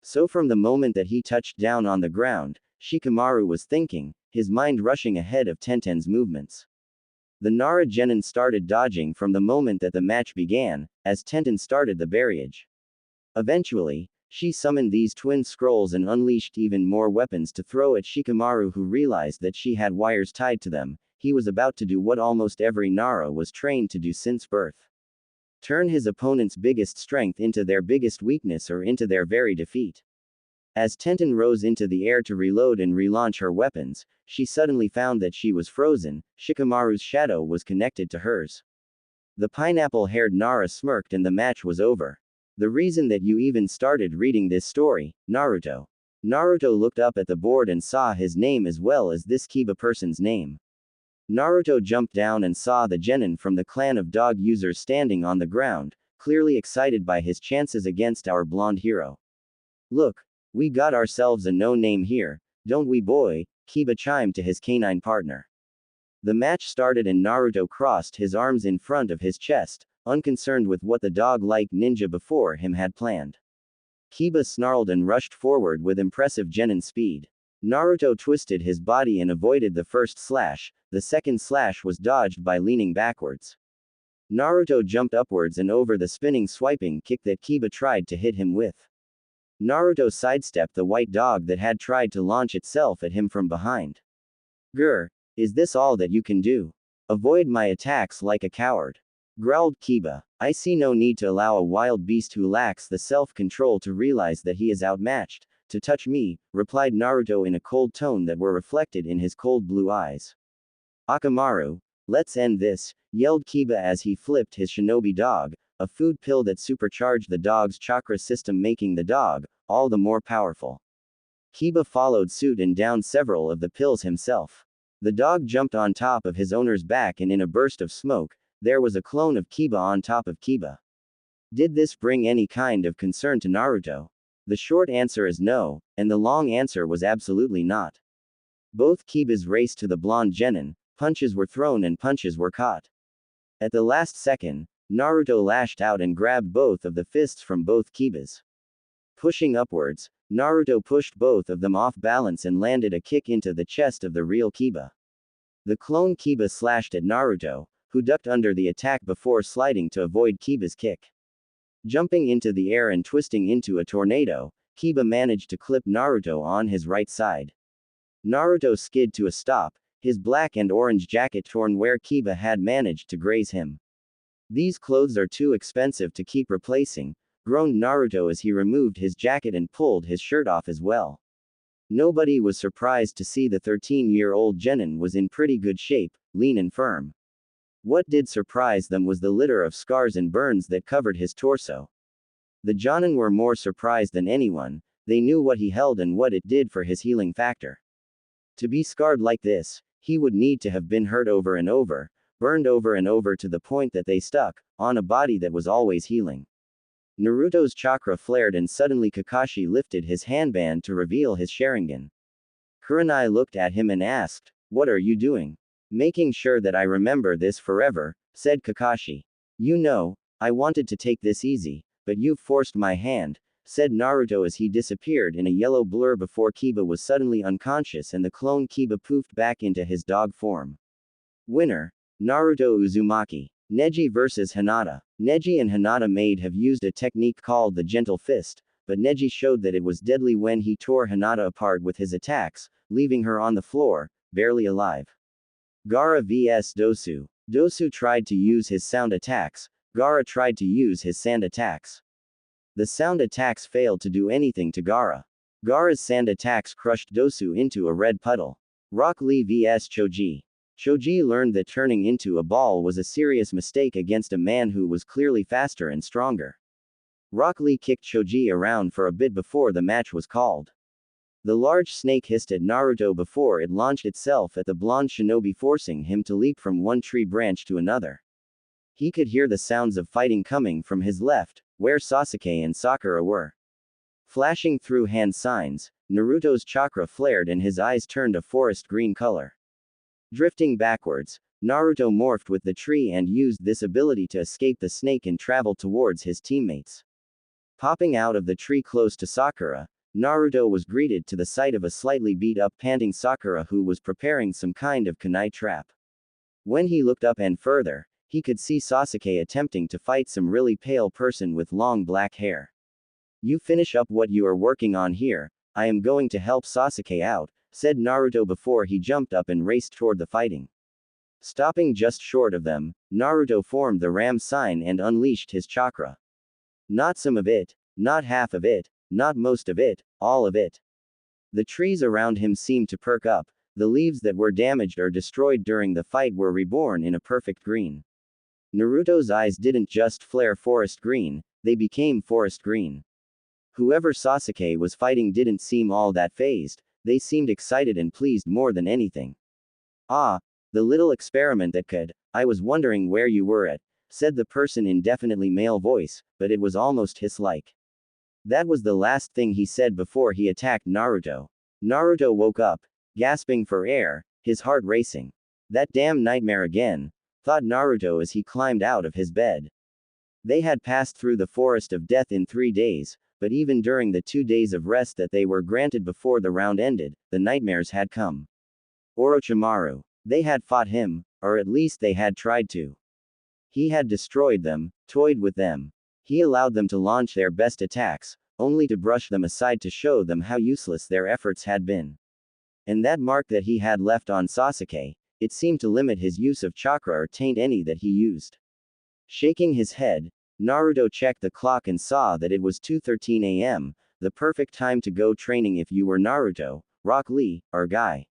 So from the moment that he touched down on the ground, Shikamaru was thinking, his mind rushing ahead of Tenten's movements. The Nara genin started dodging from the moment that the match began, as Tenten started the barrage. Eventually, she summoned these twin scrolls and unleashed even more weapons to throw at Shikamaru, who realized that she had wires tied to them. He was about to do what almost every Nara was trained to do since birth. Turn his opponent's biggest strength into their biggest weakness or into their very defeat. As Tenten rose into the air to reload and relaunch her weapons, she suddenly found that she was frozen. Shikamaru's shadow was connected to hers. The pineapple-haired Nara smirked and the match was over. The reason that you even started reading this story, Naruto. Naruto looked up at the board and saw his name as well as this Kiba person's name. Naruto jumped down and saw the genin from the clan of dog users standing on the ground, clearly excited by his chances against our blonde hero. Look, we got ourselves a no-name here, don't we boy? Kiba chimed to his canine partner. The match started and Naruto crossed his arms in front of his chest, unconcerned with what the dog-like ninja before him had planned. Kiba snarled and rushed forward with impressive genin speed. Naruto twisted his body and avoided the first slash, the second slash was dodged by leaning backwards. Naruto jumped upwards and over the spinning swiping kick that Kiba tried to hit him with. Naruto sidestepped the white dog that had tried to launch itself at him from behind. Grr, is this all that you can do? Avoid my attacks like a coward, growled Kiba. I see no need to allow a wild beast who lacks the self-control to realize that he is outmatched, to touch me, replied Naruto in a cold tone that were reflected in his cold blue eyes. Akamaru, let's end this, yelled Kiba as he flipped his shinobi dog, a food pill that supercharged the dog's chakra system, making the dog all the more powerful. Kiba followed suit and downed several of the pills himself. The dog jumped on top of his owner's back and in a burst of smoke, there was a clone of Kiba on top of Kiba. Did this bring any kind of concern to Naruto? The short answer is no, and the long answer was absolutely not. Both Kibas raced to the blonde genin, punches were thrown and punches were caught. At the last second, Naruto lashed out and grabbed both of the fists from both Kibas. Pushing upwards, Naruto pushed both of them off balance and landed a kick into the chest of the real Kiba. The clone Kiba slashed at Naruto, who ducked under the attack before sliding to avoid Kiba's kick. Jumping into the air and twisting into a tornado, Kiba managed to clip Naruto on his right side. Naruto skid to a stop, his black and orange jacket torn where Kiba had managed to graze him. These clothes are too expensive to keep replacing, groaned Naruto as he removed his jacket and pulled his shirt off as well. Nobody was surprised to see the 13-year-old genin was in pretty good shape, lean and firm. What did surprise them was the litter of scars and burns that covered his torso. The Jonin were more surprised than anyone, they knew what he held and what it did for his healing factor. To be scarred like this, he would need to have been hurt over and over, burned over and over to the point that they stuck on a body that was always healing. Naruto's chakra flared and suddenly Kakashi lifted his handband to reveal his Sharingan. Kurenai looked at him and asked, "What are you doing?" "Making sure that I remember this forever," said Kakashi. "You know, I wanted to take this easy, but you've forced my hand," said Naruto as he disappeared in a yellow blur before Kiba was suddenly unconscious and the clone Kiba poofed back into his dog form. Winner: Naruto Uzumaki. Neji vs Hinata. Neji and Hinata may have used a technique called the gentle fist, but Neji showed that it was deadly when he tore Hinata apart with his attacks, leaving her on the floor, barely alive. Gaara vs Dosu. Dosu tried to use his sound attacks, Gaara tried to use his sand attacks. The sound attacks failed to do anything to Gaara. Gaara's sand attacks crushed Dosu into a red puddle. Rock Lee vs Choji. Choji learned that turning into a ball was a serious mistake against a man who was clearly faster and stronger. Rock Lee kicked Choji around for a bit before the match was called. The large snake hissed at Naruto before it launched itself at the blonde shinobi, forcing him to leap from one tree branch to another. He could hear the sounds of fighting coming from his left, where Sasuke and Sakura were. Flashing through hand signs, Naruto's chakra flared and his eyes turned a forest green color. Drifting backwards, Naruto morphed with the tree and used this ability to escape the snake and travel towards his teammates. Popping out of the tree close to Sakura, Naruto was greeted to the sight of a slightly beat-up panting Sakura who was preparing some kind of kunai trap. When he looked up and further, he could see Sasuke attempting to fight some really pale person with long black hair. "You finish up what you are working on here, I am going to help Sasuke out," said Naruto before he jumped up and raced toward the fighting. Stopping just short of them, Naruto formed the ram sign and unleashed his chakra. Not some of it, not half of it, not most of it, all of it. The trees around him seemed to perk up, the leaves that were damaged or destroyed during the fight were reborn in a perfect green. Naruto's eyes didn't just flare forest green, they became forest green. Whoever Sasuke was fighting didn't seem all that fazed, they seemed excited and pleased more than anything. Ah, the little experiment that could, I was wondering where you were at, said the person in definitely male voice, but it was almost hiss-like. That was the last thing he said before he attacked Naruto. Naruto woke up, gasping for air, his heart racing. That damn nightmare again, thought Naruto as he climbed out of his bed. They had passed through the forest of death in 3 days, but even during the 2 days of rest that they were granted before the round ended, the nightmares had come. Orochimaru. They had fought him, or at least they had tried to. He had destroyed them, toyed with them. He allowed them to launch their best attacks, only to brush them aside to show them how useless their efforts had been. And that mark that he had left on Sasuke, it seemed to limit his use of chakra or taint any that he used. Shaking his head, Naruto checked the clock and saw that it was 2:13 a.m., the perfect time to go training if you were Naruto, Rock Lee, or Guy.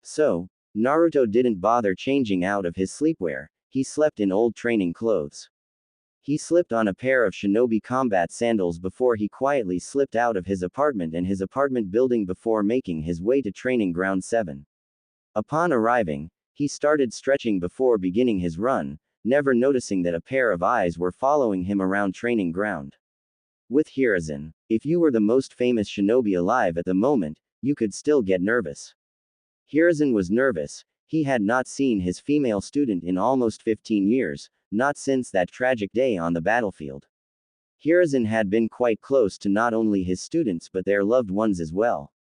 So, Naruto didn't bother changing out of his sleepwear, he slept in old training clothes. He slipped on a pair of shinobi combat sandals before he quietly slipped out of his apartment and his apartment building before making his way to Training Ground 7. Upon arriving, he started stretching before beginning his run, never noticing that a pair of eyes were following him around Training Ground. With Hiruzen, if you were the most famous shinobi alive at the moment, you could still get nervous. Hiruzen was nervous, he had not seen his female student in almost 15 years, not since that tragic day on the battlefield. Hiruzen had been quite close to not only his students but their loved ones as well.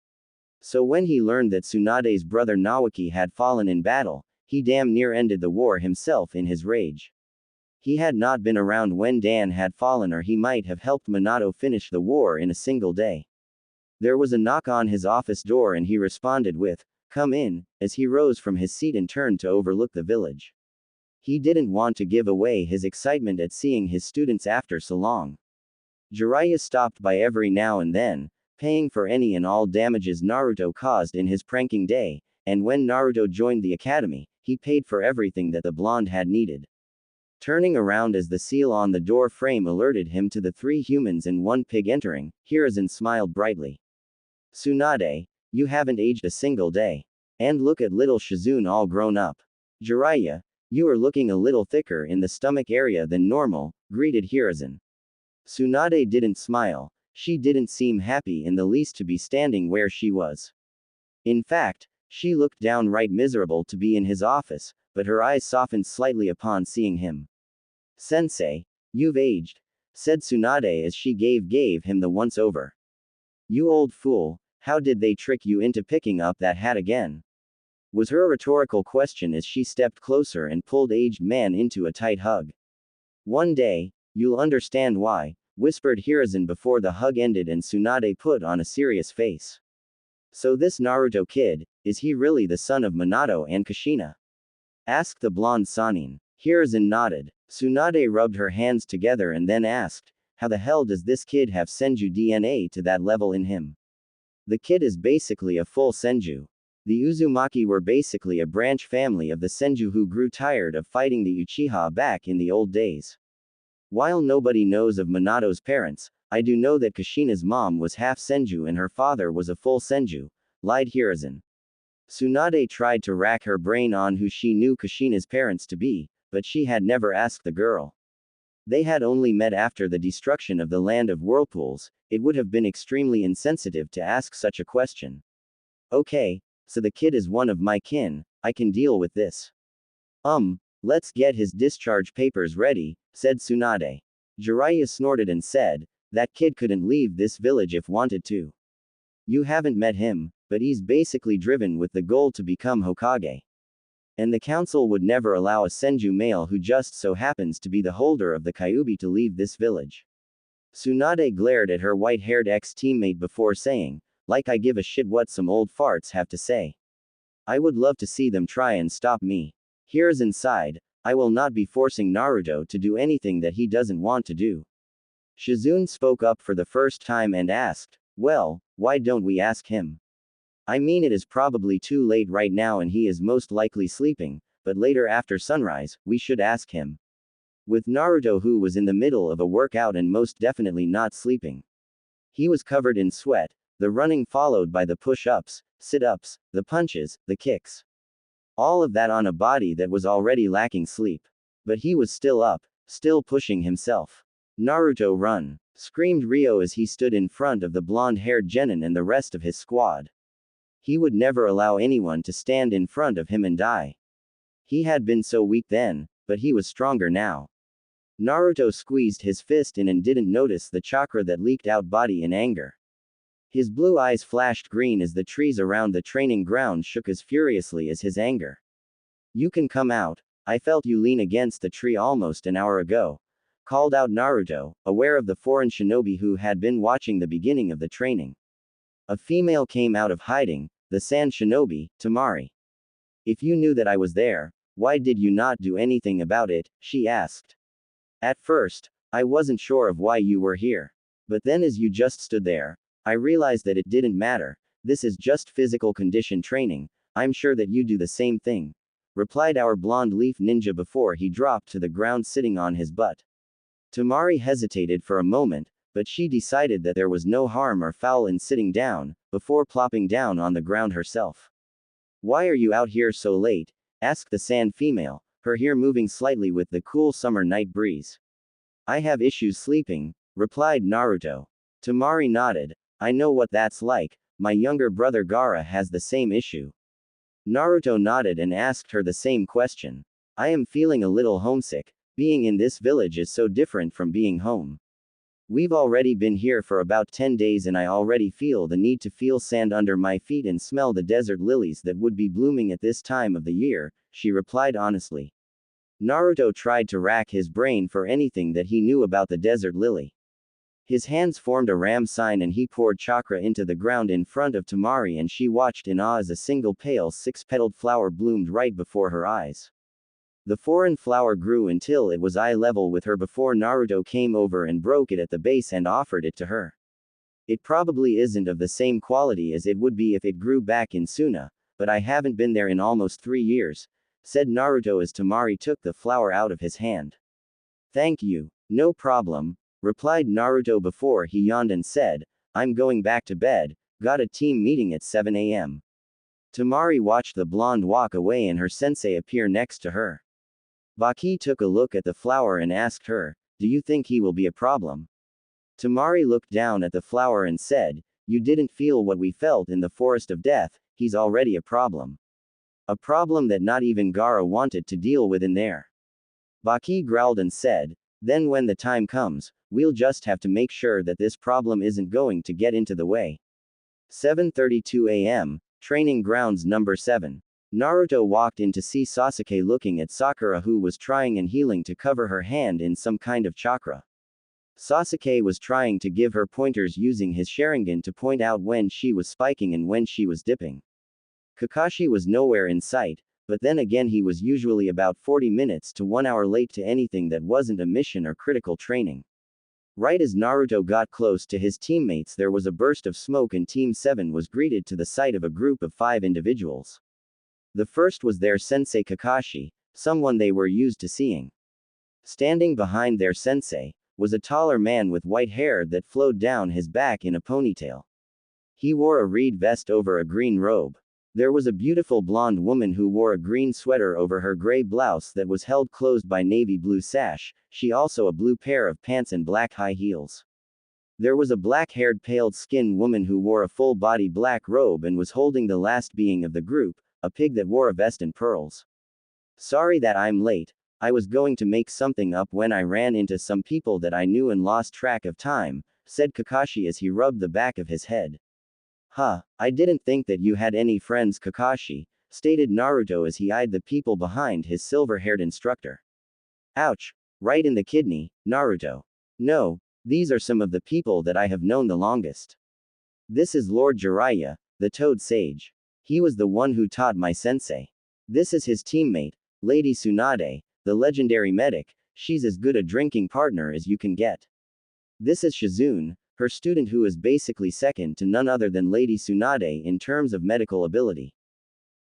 So when he learned that Tsunade's brother Naoki had fallen in battle, he damn near ended the war himself in his rage. He had not been around when Dan had fallen, or he might have helped Minato finish the war in a single day. There was a knock on his office door and he responded with, "Come in," as he rose from his seat and turned to overlook the village. He didn't want to give away his excitement at seeing his students after so long. Jiraiya stopped by every now and then, paying for any and all damages Naruto caused in his pranking day, and when Naruto joined the academy, he paid for everything that the blonde had needed. Turning around as the seal on the door frame alerted him to the 3 humans and 1 pig entering, Hiruzen smiled brightly. "Tsunade, you haven't aged a single day. And look at little Shizune all grown up. Jiraiya, you are looking a little thicker in the stomach area than normal," greeted Hiruzen. Tsunade didn't smile, she didn't seem happy in the least to be standing where she was. In fact, she looked downright miserable to be in his office, but her eyes softened slightly upon seeing him. "Sensei, you've aged," said Tsunade as she gave him the once-over. "You old fool, how did they trick you into picking up that hat again?" was her rhetorical question as she stepped closer and pulled aged man into a tight hug. "One day, you'll understand why," whispered Hiruzen before the hug ended and Tsunade put on a serious face. "So this Naruto kid, is he really the son of Minato and Kushina?" asked the blonde Sanin. Hiruzen nodded. Tsunade rubbed her hands together and then asked, "How the hell does this kid have Senju DNA to that level in him?" "The kid is basically a full Senju. The Uzumaki were basically a branch family of the Senju who grew tired of fighting the Uchiha back in the old days. While nobody knows of Minato's parents, I do know that Kushina's mom was half Senju and her father was a full Senju," lied Hiruzen. Tsunade tried to rack her brain on who she knew Kushina's parents to be, but she had never asked the girl. They had only met after the destruction of the land of whirlpools, it would have been extremely insensitive to ask such a question. "Okay, so the kid is one of my kin, I can deal with this." Let's get his discharge papers ready," said Tsunade. Jiraiya snorted and said, "That kid couldn't leave this village if wanted to. You haven't met him, but he's basically driven with the goal to become Hokage. And the council would never allow a Senju male who just so happens to be the holder of the Kyuubi to leave this village." Tsunade glared at her white-haired ex-teammate before saying, "Like I give a shit what some old farts have to say. I would love to see them try and stop me." Hiruzen sighed, "I will not be forcing Naruto to do anything that he doesn't want to do." Shizune spoke up for the first time and asked, "Well, why don't we ask him? I mean, it is probably too late right now and he is most likely sleeping, but later after sunrise, we should ask him." with Naruto who was in the middle of a workout and most definitely not sleeping. He was covered in sweat, the running followed by the push-ups, sit-ups, the punches, the kicks. All of that on a body that was already lacking sleep. But he was still up, still pushing himself. Naruto, run! Screamed Ryo as he stood in front of the blonde-haired genin and the rest of his squad. He would never allow anyone to stand in front of him and die. He had been so weak then, but he was stronger now. Naruto squeezed his fist in and didn't notice the chakra that leaked out body in anger. His blue eyes flashed green as the trees around the training ground shook as furiously as his anger. You can come out. I felt you lean against the tree almost an hour ago, called out Naruto, aware of the foreign shinobi who had been watching the beginning of the training. A female came out of hiding, the sand shinobi, Temari. If you knew that I was there, why did you not do anything about it? She asked. At first, I wasn't sure of why you were here. But then as you just stood there, I realized that it didn't matter. This is just physical condition training. I'm sure that you do the same thing, replied our blonde leaf ninja before he dropped to the ground sitting on his butt. Temari hesitated for a moment, but she decided that there was no harm or foul in sitting down, before plopping down on the ground herself. Why are you out here so late? Asked the sand female, her hair moving slightly with the cool summer night breeze. I have issues sleeping, replied Naruto. Temari nodded. I know what that's like, my younger brother Gaara has the same issue. Naruto nodded and asked her the same question. I am feeling a little homesick. Being in this village is so different from being home. We've already been here for about 10 days and I already feel the need to feel sand under my feet and smell the desert lilies that would be blooming at this time of the year, she replied honestly. Naruto tried to rack his brain for anything that he knew about the desert lily. His hands formed a ram sign and he poured chakra into the ground in front of Temari and she watched in awe as a single pale six-petaled flower bloomed right before her eyes. The foreign flower grew until it was eye level with her before Naruto came over and broke it at the base and offered it to her. It probably isn't of the same quality as it would be if it grew back in Suna, but I haven't been there in almost 3 years, said Naruto as Temari took the flower out of his hand. Thank you. No problem, replied Naruto before he yawned and said, I'm going back to bed, got a team meeting at 7 a.m. Temari watched the blonde walk away and her sensei appear next to her. Baki took a look at the flower and asked her, do you think he will be a problem? Temari looked down at the flower and said, you didn't feel what we felt in the forest of death, he's already a problem. A problem that not even Gaara wanted to deal with in there. Baki growled and said, then when the time comes, we'll just have to make sure that this problem isn't going to get into the way. 7:32 a.m., Training Grounds Number 7. Naruto walked in to see Sasuke looking at Sakura who was trying and healing to cover her hand in some kind of chakra. Sasuke was trying to give her pointers using his Sharingan to point out when she was spiking and when she was dipping. Kakashi was nowhere in sight, but then again he was usually about 40 minutes to 1 hour late to anything that wasn't a mission or critical training. Right as Naruto got close to his teammates there was a burst of smoke and Team 7 was greeted to the sight of a group of 5 individuals. The first was their sensei Kakashi, someone they were used to seeing. Standing behind their sensei was a taller man with white hair that flowed down his back in a ponytail. He wore a reed vest over a green robe. There was a beautiful blonde woman who wore a green sweater over her gray blouse that was held closed by navy blue sash, she also a blue pair of pants and black high heels. There was a black-haired pale-skinned woman who wore a full-body black robe and was holding the last being of the group, a pig that wore a vest and pearls. Sorry that I'm late, I was going to make something up when I ran into some people that I knew and lost track of time, said Kakashi as he rubbed the back of his head. Huh, I didn't think that you had any friends Kakashi, stated Naruto as he eyed the people behind his silver-haired instructor. Ouch, right in the kidney, Naruto. No, these are some of the people that I have known the longest. This is Lord Jiraiya, the Toad Sage. He was the one who taught my sensei. This is his teammate, Lady Tsunade, the legendary medic, she's as good a drinking partner as you can get. This is Shizune, her student who is basically second to none other than Lady Tsunade in terms of medical ability.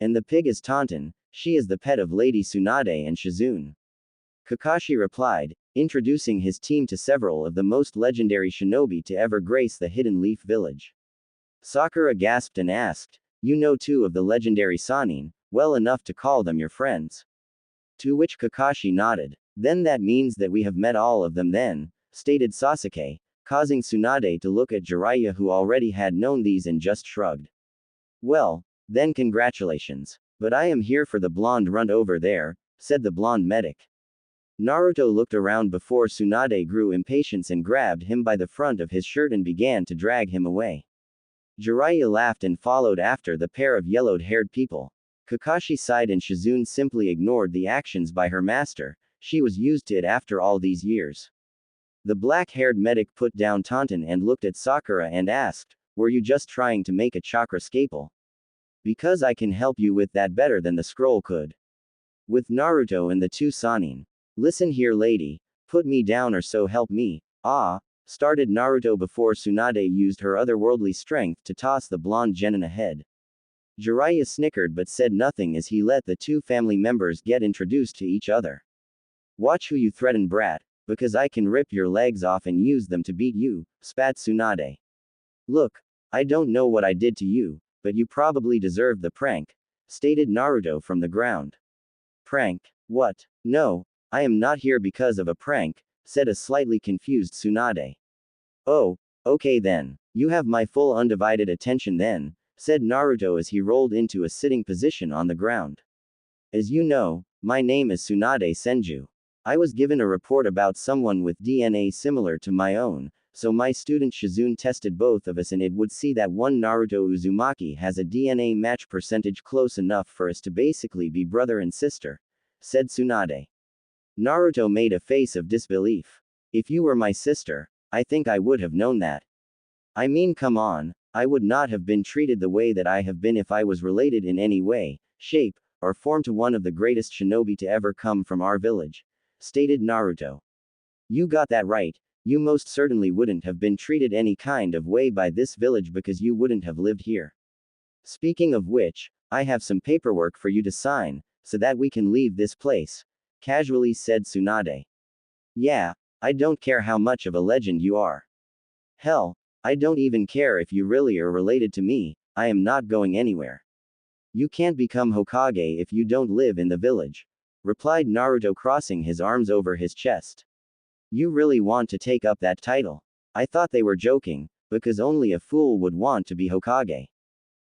And the pig is Taunton, she is the pet of Lady Tsunade and Shizune. Kakashi replied, introducing his team to several of the most legendary shinobi to ever grace the Hidden Leaf Village. Sakura gasped and asked, "You know two of the legendary Sannin, well enough to call them your friends?" To which Kakashi nodded. "Then that means that we have met all of them then," stated Sasuke, causing Tsunade to look at Jiraiya, who already had known these, and just shrugged. "Well, then congratulations. But I am here for the blonde runt over there," said the blonde medic. Naruto looked around before Tsunade grew impatient and grabbed him by the front of his shirt and began to drag him away. Jiraiya laughed and followed after the pair of yellowed-haired people. Kakashi sighed and Shizune simply ignored the actions by her master. She was used to it after all these years. The black-haired medic put down Taunton and looked at Sakura and asked, "Were you just trying to make a chakra scalpel? Because I can help you with that better than the scroll could." With Naruto and the two Sannin. "Listen here, lady. Put me down or so help me." Started Naruto before Tsunade used her otherworldly strength to toss the blonde genin ahead. Jiraiya snickered but said nothing as he let the two family members get introduced to each other. "Watch who you threaten, brat, because I can rip your legs off and use them to beat you," spat Tsunade. "Look, I don't know what I did to you, but you probably deserve the prank," stated Naruto from the ground. "Prank? What? No, I am not here because of a prank," said a slightly confused Tsunade. "Oh, okay then. You have my full undivided attention then," said Naruto as he rolled into a sitting position on the ground. "As you know, my name is Tsunade Senju. I was given a report about someone with DNA similar to my own, so my student Shizune tested both of us and it would see that one Naruto Uzumaki has a DNA match percentage close enough for us to basically be brother and sister," said Tsunade. Naruto made a face of disbelief. "If you were my sister, I think I would have known that. I mean, come on, I would not have been treated the way that I have been if I was related in any way, shape, or form to one of the greatest shinobi to ever come from our village," stated Naruto. "You got that right, you most certainly wouldn't have been treated any kind of way by this village because you wouldn't have lived here. Speaking of which, I have some paperwork for you to sign, so that we can leave this place," casually said Tsunade. "Yeah, I don't care how much of a legend you are. Hell, I don't even care if you really are related to me, I am not going anywhere. You can't become Hokage if you don't live in the village," replied Naruto, crossing his arms over his chest. "You really want to take up that title? I thought they were joking, because only a fool would want to be Hokage.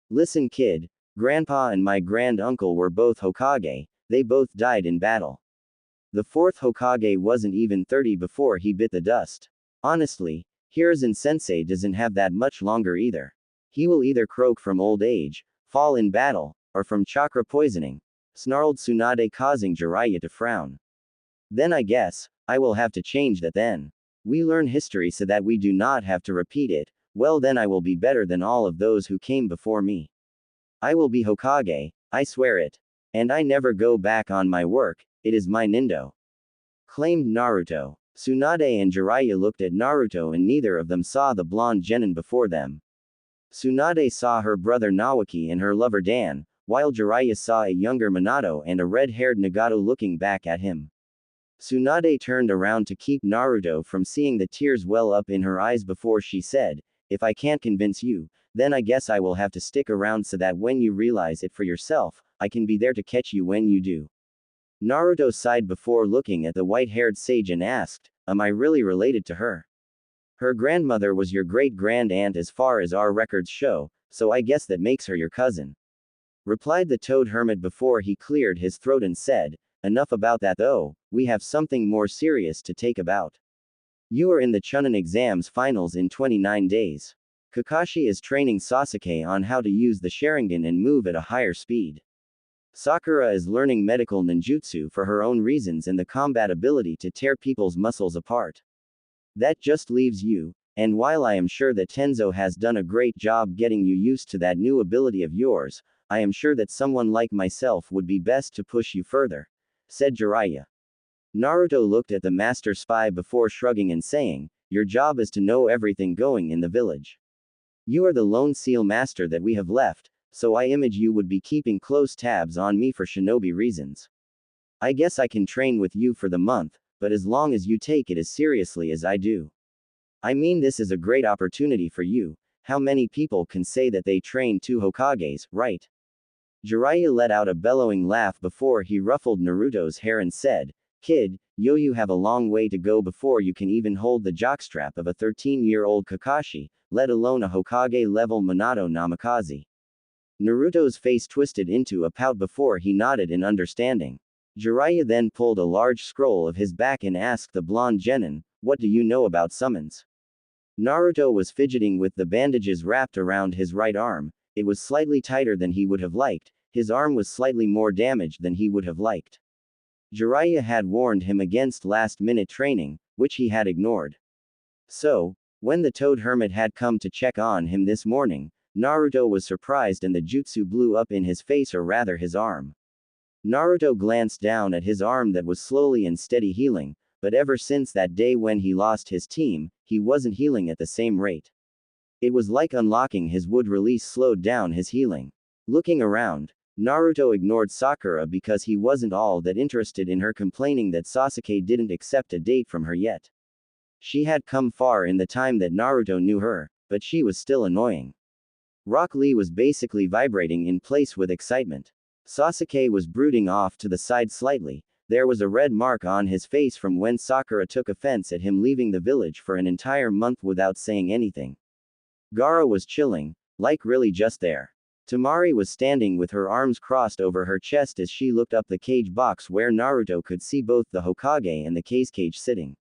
Listen, kid, Grandpa and my grand uncle were both Hokage, they both died in battle. The fourth Hokage wasn't even 30 before he bit the dust. Honestly, Hiruzen Sensei doesn't have that much longer either. He will either croak from old age, fall in battle, or from chakra poisoning," snarled Tsunade, causing Jiraiya to frown. "Then I guess, I will have to change that then. We learn history so that we do not have to repeat it. Well, then I will be better than all of those who came before me. I will be Hokage, I swear it. And I never go back on my work, it is my nindo," claimed Naruto. Tsunade and Jiraiya looked at Naruto and neither of them saw the blonde genin before them. Tsunade saw her brother Nawaki and her lover Dan, while Jiraiya saw a younger Minato and a red-haired Nagato looking back at him. Tsunade turned around to keep Naruto from seeing the tears well up in her eyes before she said, "If I can't convince you, then I guess I will have to stick around so that when you realize it for yourself, I can be there to catch you when you do." Naruto sighed before looking at the white-haired sage and asked, "Am I really related to her?" "Her grandmother was your great-grand-aunt as far as our records show, so I guess that makes her your cousin," replied the toad hermit before he cleared his throat and said, "Enough about that though, we have something more serious to take about. You are in the Chunin exams finals in 29 days. Kakashi is training Sasuke on how to use the Sharingan and move at a higher speed. Sakura is learning medical ninjutsu for her own reasons and the combat ability to tear people's muscles apart. That just leaves you, and while I am sure that Tenzo has done a great job getting you used to that new ability of yours, I am sure that someone like myself would be best to push you further," said Jiraiya. Naruto looked at the master spy before shrugging and saying, "Your job is to know everything going in the village. You are the lone seal master that we have left, so I imagine you would be keeping close tabs on me for shinobi reasons." I guess I can train with you for the month, but as long as you take it as seriously as I do. I mean, this is a great opportunity for you. How many people can say that they train 2 Hokages, right? Jiraiya let out a bellowing laugh before he ruffled Naruto's hair and said, Kid, you have a long way to go before you can even hold the jockstrap of a 13-year-old Kakashi, let alone a Hokage-level Minato Namikaze. Naruto's face twisted into a pout before he nodded in understanding. Jiraiya then pulled a large scroll of his back and asked the blonde genin, what do you know about summons? Naruto was fidgeting with the bandages wrapped around his right arm. It was slightly tighter than he would have liked, his arm was slightly more damaged than he would have liked. Jiraiya had warned him against last-minute training, which he had ignored. So, when the Toad Hermit had come to check on him this morning, Naruto was surprised and the jutsu blew up in his face, or rather his arm. Naruto glanced down at his arm that was slowly and steady healing, but ever since that day when he lost his team, he wasn't healing at the same rate. It was like unlocking his wood release slowed down his healing. Looking around, Naruto ignored Sakura because he wasn't all that interested in her, complaining that Sasuke didn't accept a date from her yet. She had come far in the time that Naruto knew her, but she was still annoying. Rock Lee was basically vibrating in place with excitement. Sasuke was brooding off to the side slightly. There was a red mark on his face from when Sakura took offense at him leaving the village for an entire month without saying anything. Gaara was chilling, like really just there. Temari was standing with her arms crossed over her chest as she looked up the cage box where Naruto could see both the Hokage and the cage sitting.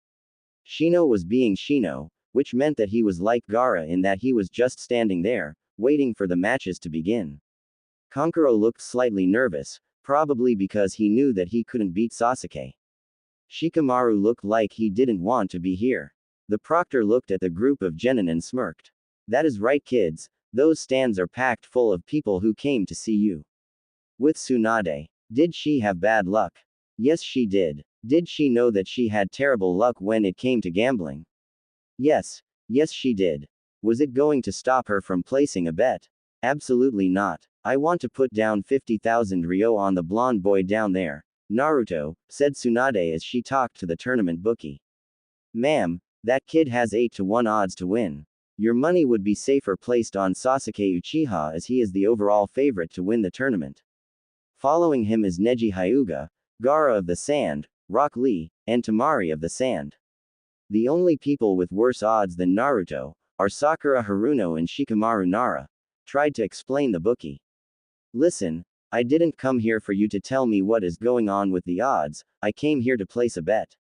Shino was being Shino, which meant that he was like Gaara in that he was just standing there, waiting for the matches to begin. Kankuro looked slightly nervous, probably because he knew that he couldn't beat Sasuke. Shikamaru looked like he didn't want to be here. The proctor looked at the group of genin and smirked. That is right, kids, those stands are packed full of people who came to see you. With Tsunade. Did she have bad luck? Yes, she did. Did she know that she had terrible luck when it came to gambling? Yes, she did. Was it going to stop her from placing a bet? Absolutely not. I want to put down 50,000 ryo on the blonde boy down there, Naruto, said Tsunade as she talked to the tournament bookie. Ma'am, that kid has 8-to-1 odds to win. Your money would be safer placed on Sasuke Uchiha as he is the overall favorite to win the tournament. Following him is Neji Hyuga, Gaara of the Sand, Rock Lee, and Temari of the Sand. The only people with worse odds than Naruto are Sakura Haruno and Shikamaru Nara, tried to explain the bookie. Listen, I didn't come here for you to tell me what is going on with the odds, I came here to place a bet.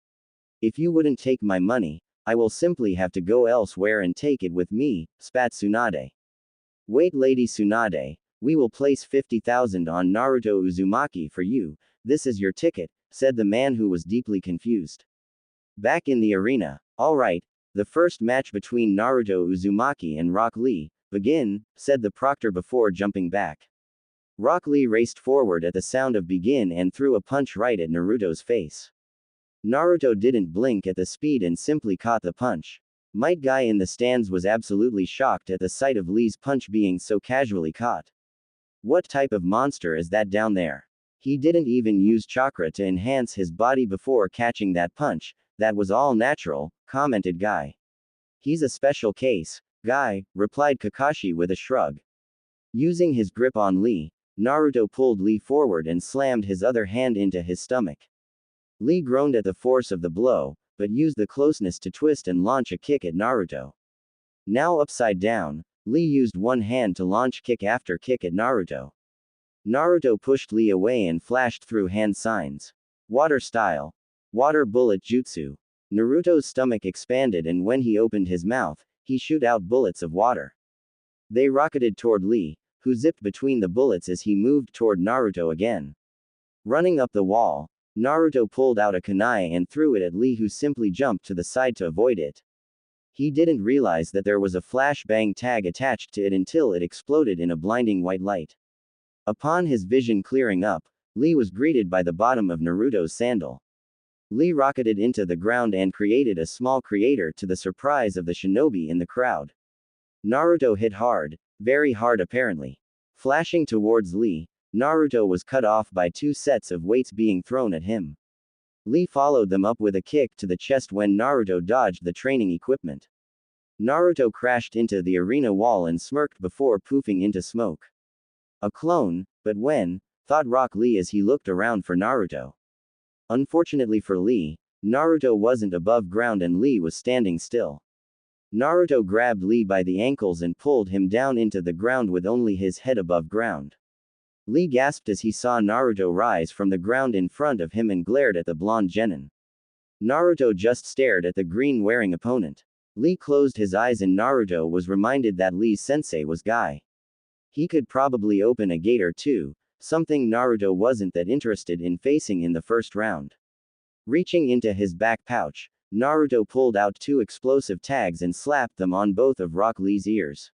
If you wouldn't take my money, I will simply have to go elsewhere and take it with me, spat Tsunade. Wait, Lady Tsunade, we will place 50,000 on Naruto Uzumaki for you, this is your ticket, said the man who was deeply confused. Back in the arena, alright, the first match between Naruto Uzumaki and Rock Lee, begin, said the proctor before jumping back. Rock Lee raced forward at the sound of begin and threw a punch right at Naruto's face. Naruto didn't blink at the speed and simply caught the punch. Might Guy in the stands was absolutely shocked at the sight of Lee's punch being so casually caught. What type of monster is that down there? He didn't even use chakra to enhance his body before catching that punch, that was all natural, commented Guy. He's a special case, Guy, replied Kakashi with a shrug. Using his grip on Lee, Naruto pulled Lee forward and slammed his other hand into his stomach. Lee groaned at the force of the blow, but used the closeness to twist and launch a kick at Naruto. Now upside down, Lee used one hand to launch kick after kick at Naruto. Naruto pushed Lee away and flashed through hand signs. Water style. Water bullet jutsu. Naruto's stomach expanded and when he opened his mouth, he shoot out bullets of water. They rocketed toward Lee, who zipped between the bullets as he moved toward Naruto again. Running up the wall, Naruto pulled out a kunai and threw it at Lee, who simply jumped to the side to avoid it. He didn't realize that there was a flashbang tag attached to it until it exploded in a blinding white light. Upon his vision clearing up, Lee was greeted by the bottom of Naruto's sandal. Lee rocketed into the ground and created a small crater to the surprise of the shinobi in the crowd. Naruto hit hard, very hard apparently. Flashing towards Lee, Naruto was cut off by two sets of weights being thrown at him. Lee followed them up with a kick to the chest when Naruto dodged the training equipment. Naruto crashed into the arena wall and smirked before poofing into smoke. A clone, but when, thought Rock Lee as he looked around for Naruto. Unfortunately for Lee, Naruto wasn't above ground and Lee was standing still. Naruto grabbed Lee by the ankles and pulled him down into the ground with only his head above ground. Lee gasped as he saw Naruto rise from the ground in front of him and glared at the blonde genin. Naruto just stared at the green-wearing opponent. Lee closed his eyes and Naruto was reminded that Lee's sensei was Guy. He could probably open a gate or two, something Naruto wasn't that interested in facing in the first round. Reaching into his back pouch, Naruto pulled out two explosive tags and slapped them on both of Rock Lee's ears.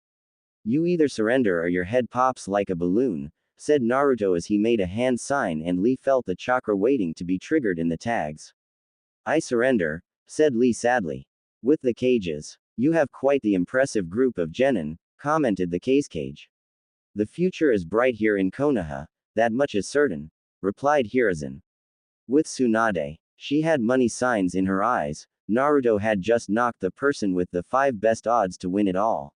"You either surrender or your head pops like a balloon," said Naruto as he made a hand sign and Lee felt the chakra waiting to be triggered in the tags. "I surrender," said Lee sadly. "With the cages. You have quite the impressive group of genin," commented the Cage. "The future is bright here in Konoha, that much is certain," replied Hiruzen. With Tsunade, she had money signs in her eyes. Naruto had just knocked the person with the 5 best odds to win it all.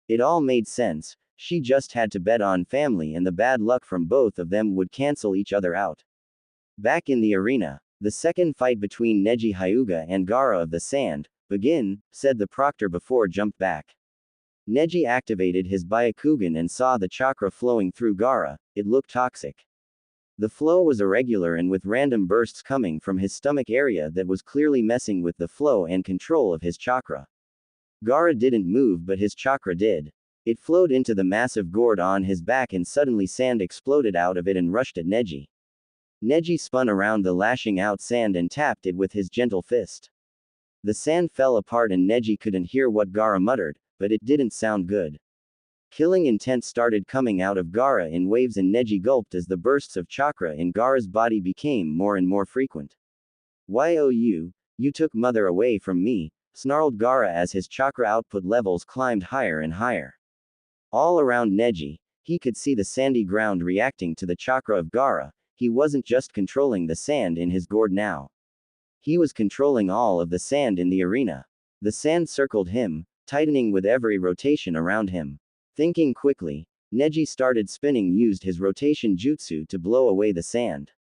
It all made sense, she just had to bet on family and the bad luck from both of them would cancel each other out. Back in the arena, the second fight between Neji Hyuga and Gaara of the Sand, "Begin," said the proctor before jumped back. Neji activated his Byakugan and saw the chakra flowing through Gaara. It looked toxic. The flow was irregular and with random bursts coming from his stomach area that was clearly messing with the flow and control of his chakra. Gaara didn't move but his chakra did. It flowed into the massive gourd on his back and suddenly sand exploded out of it and rushed at Neji. Neji spun around the lashing out sand and tapped it with his gentle fist. The sand fell apart and Neji couldn't hear what Gaara muttered, but it didn't sound good. Killing intent started coming out of Gaara in waves and Neji gulped as the bursts of chakra in Gaara's body became more and more frequent. "You took mother away from me," snarled Gaara as his chakra output levels climbed higher and higher. All around Neji, he could see the sandy ground reacting to the chakra of Gaara. He wasn't just controlling the sand in his gourd now. He was controlling all of the sand in the arena. The sand circled him, tightening with every rotation around him. Thinking quickly, Neji started spinning used his rotation jutsu to blow away the sand.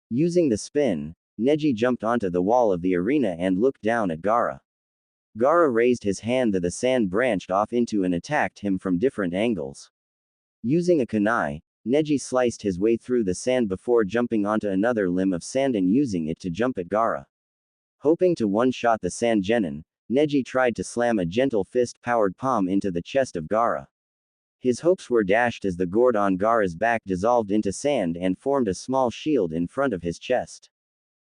Using the spin, Neji jumped onto the wall of the arena and looked down at Gaara. Gaara raised his hand the sand branched off into and attacked him from different angles. Using a kunai, Neji sliced his way through the sand before jumping onto another limb of sand and using it to jump at Gaara. Hoping to one-shot the sand genin, Neji tried to slam a gentle fist-powered palm into the chest of Gaara. His hopes were dashed as the gourd on Gaara's back dissolved into sand and formed a small shield in front of his chest.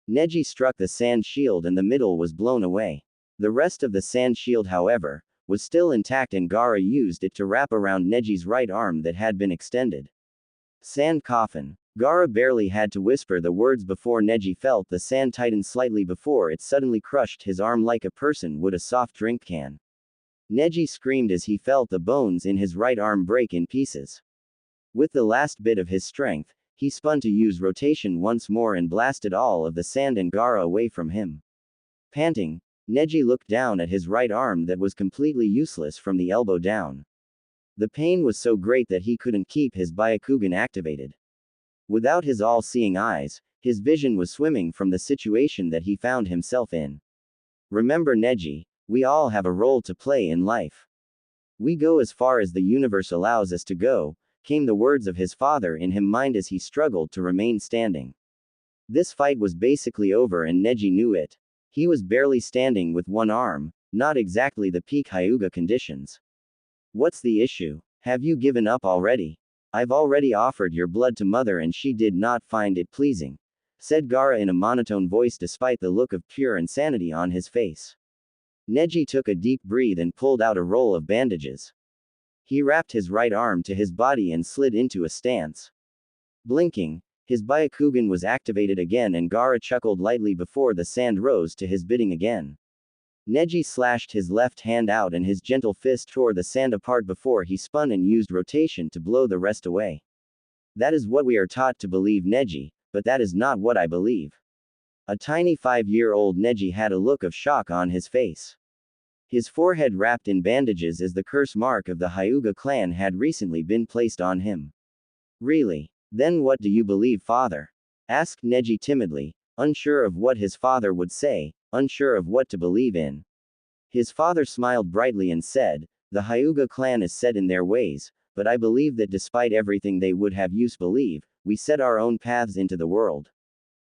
Neji struck the sand shield and the middle was blown away. The rest of the sand shield, however, was still intact and Gaara used it to wrap around Neji's right arm that had been extended. Sand coffin. Gaara barely had to whisper the words before Neji felt the sand tighten slightly before it suddenly crushed his arm like a person would a soft drink can. Neji screamed as he felt the bones in his right arm break in pieces. With the last bit of his strength, he spun to use rotation once more and blasted all of the sand and Gaara away from him. Panting, Neji looked down at his right arm that was completely useless from the elbow down. The pain was so great that he couldn't keep his Byakugan activated. Without his all-seeing eyes, his vision was swimming from the situation that he found himself in. "Remember Neji, we all have a role to play in life. We go as far as the universe allows us to go," came the words of his father in his mind as he struggled to remain standing. This fight was basically over and Neji knew it. He was barely standing with one arm, not exactly the peak Hyuga conditions. "What's the issue? Have you given up already? I've already offered your blood to mother and she did not find it pleasing," said Gaara in a monotone voice despite the look of pure insanity on his face. Neji took a deep breath and pulled out a roll of bandages. He wrapped his right arm to his body and slid into a stance. Blinking, his Byakugan was activated again and Gaara chuckled lightly before the sand rose to his bidding again. Neji slashed his left hand out and his gentle fist tore the sand apart before he spun and used rotation to blow the rest away. That is what we are taught to believe, Neji, but that is not what I believe. A tiny 5-year-old Neji had a look of shock on his face. His forehead wrapped in bandages as the curse mark of the Hyuga clan had recently been placed on him. Really? Then what do you believe, father? Asked Neji timidly, unsure of what his father would say, unsure of what to believe in. His father smiled brightly and said, the Hyuga clan is set in their ways, but I believe that despite everything they would have you believe, we set our own paths into the world.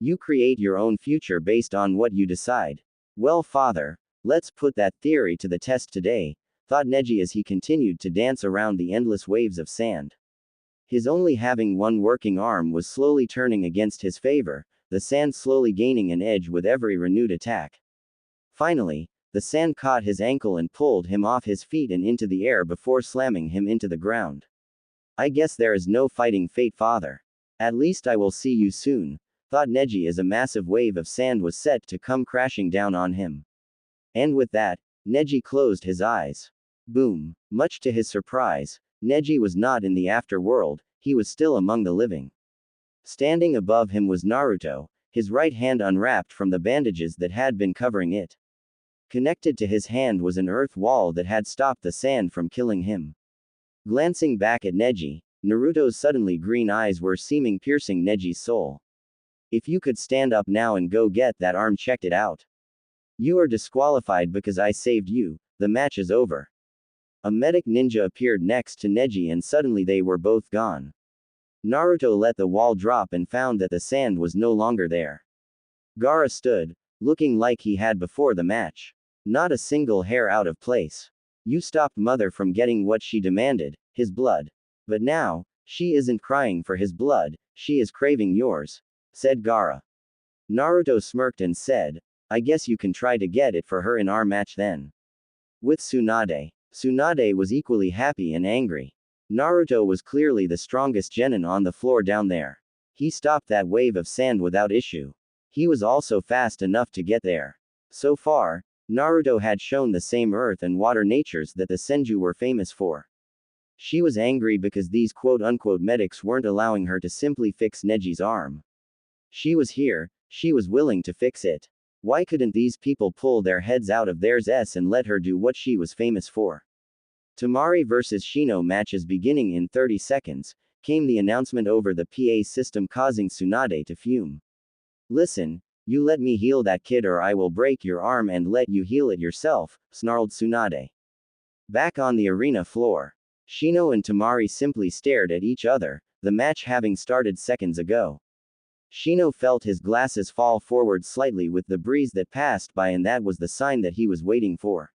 You create your own future based on what you decide. Well, father, let's put that theory to the test today, thought Neji as he continued to dance around the endless waves of sand. His only having one working arm was slowly turning against his favor, the sand slowly gaining an edge with every renewed attack. Finally, the sand caught his ankle and pulled him off his feet and into the air before slamming him into the ground. I guess there is no fighting fate, father. At least I will see you soon, thought Neji as a massive wave of sand was set to come crashing down on him. And with that, Neji closed his eyes. Boom. Much to his surprise, Neji was not in the afterworld, he was still among the living. Standing above him was Naruto, his right hand unwrapped from the bandages that had been covering it. Connected to his hand was an earth wall that had stopped the sand from killing him. Glancing back at Neji, Naruto's suddenly green eyes were seeming piercing Neji's soul. If you could stand up now and go get that arm checked it out. You are disqualified because I saved you, the match is over. A medic ninja appeared next to Neji and suddenly they were both gone. Naruto let the wall drop and found that the sand was no longer there. Gaara stood, looking like he had before the match. Not a single hair out of place. You stopped mother from getting what she demanded, his blood. But now, she isn't crying for his blood, she is craving yours, said Gaara. Naruto smirked and said, I guess you can try to get it for her in our match then. With Tsunade. Tsunade was equally happy and angry. Naruto was clearly the strongest genin on the floor down there. He stopped that wave of sand without issue. He was also fast enough to get there. So far, Naruto had shown the same earth and water natures that the Senju were famous for. She was angry because these quote-unquote medics weren't allowing her to simply fix Neji's arm. She was here, she was willing to fix it. Why couldn't these people pull their heads out of theirs and let her do what she was famous for? Temari vs Shino matches beginning in 30 seconds, came the announcement over the PA system causing Tsunade to fume. Listen, you let me heal that kid or I will break your arm and let you heal it yourself, snarled Tsunade. Back on the arena floor, Shino and Temari simply stared at each other, the match having started seconds ago. Shino felt his glasses fall forward slightly with the breeze that passed by, and that was the sign that he was waiting for.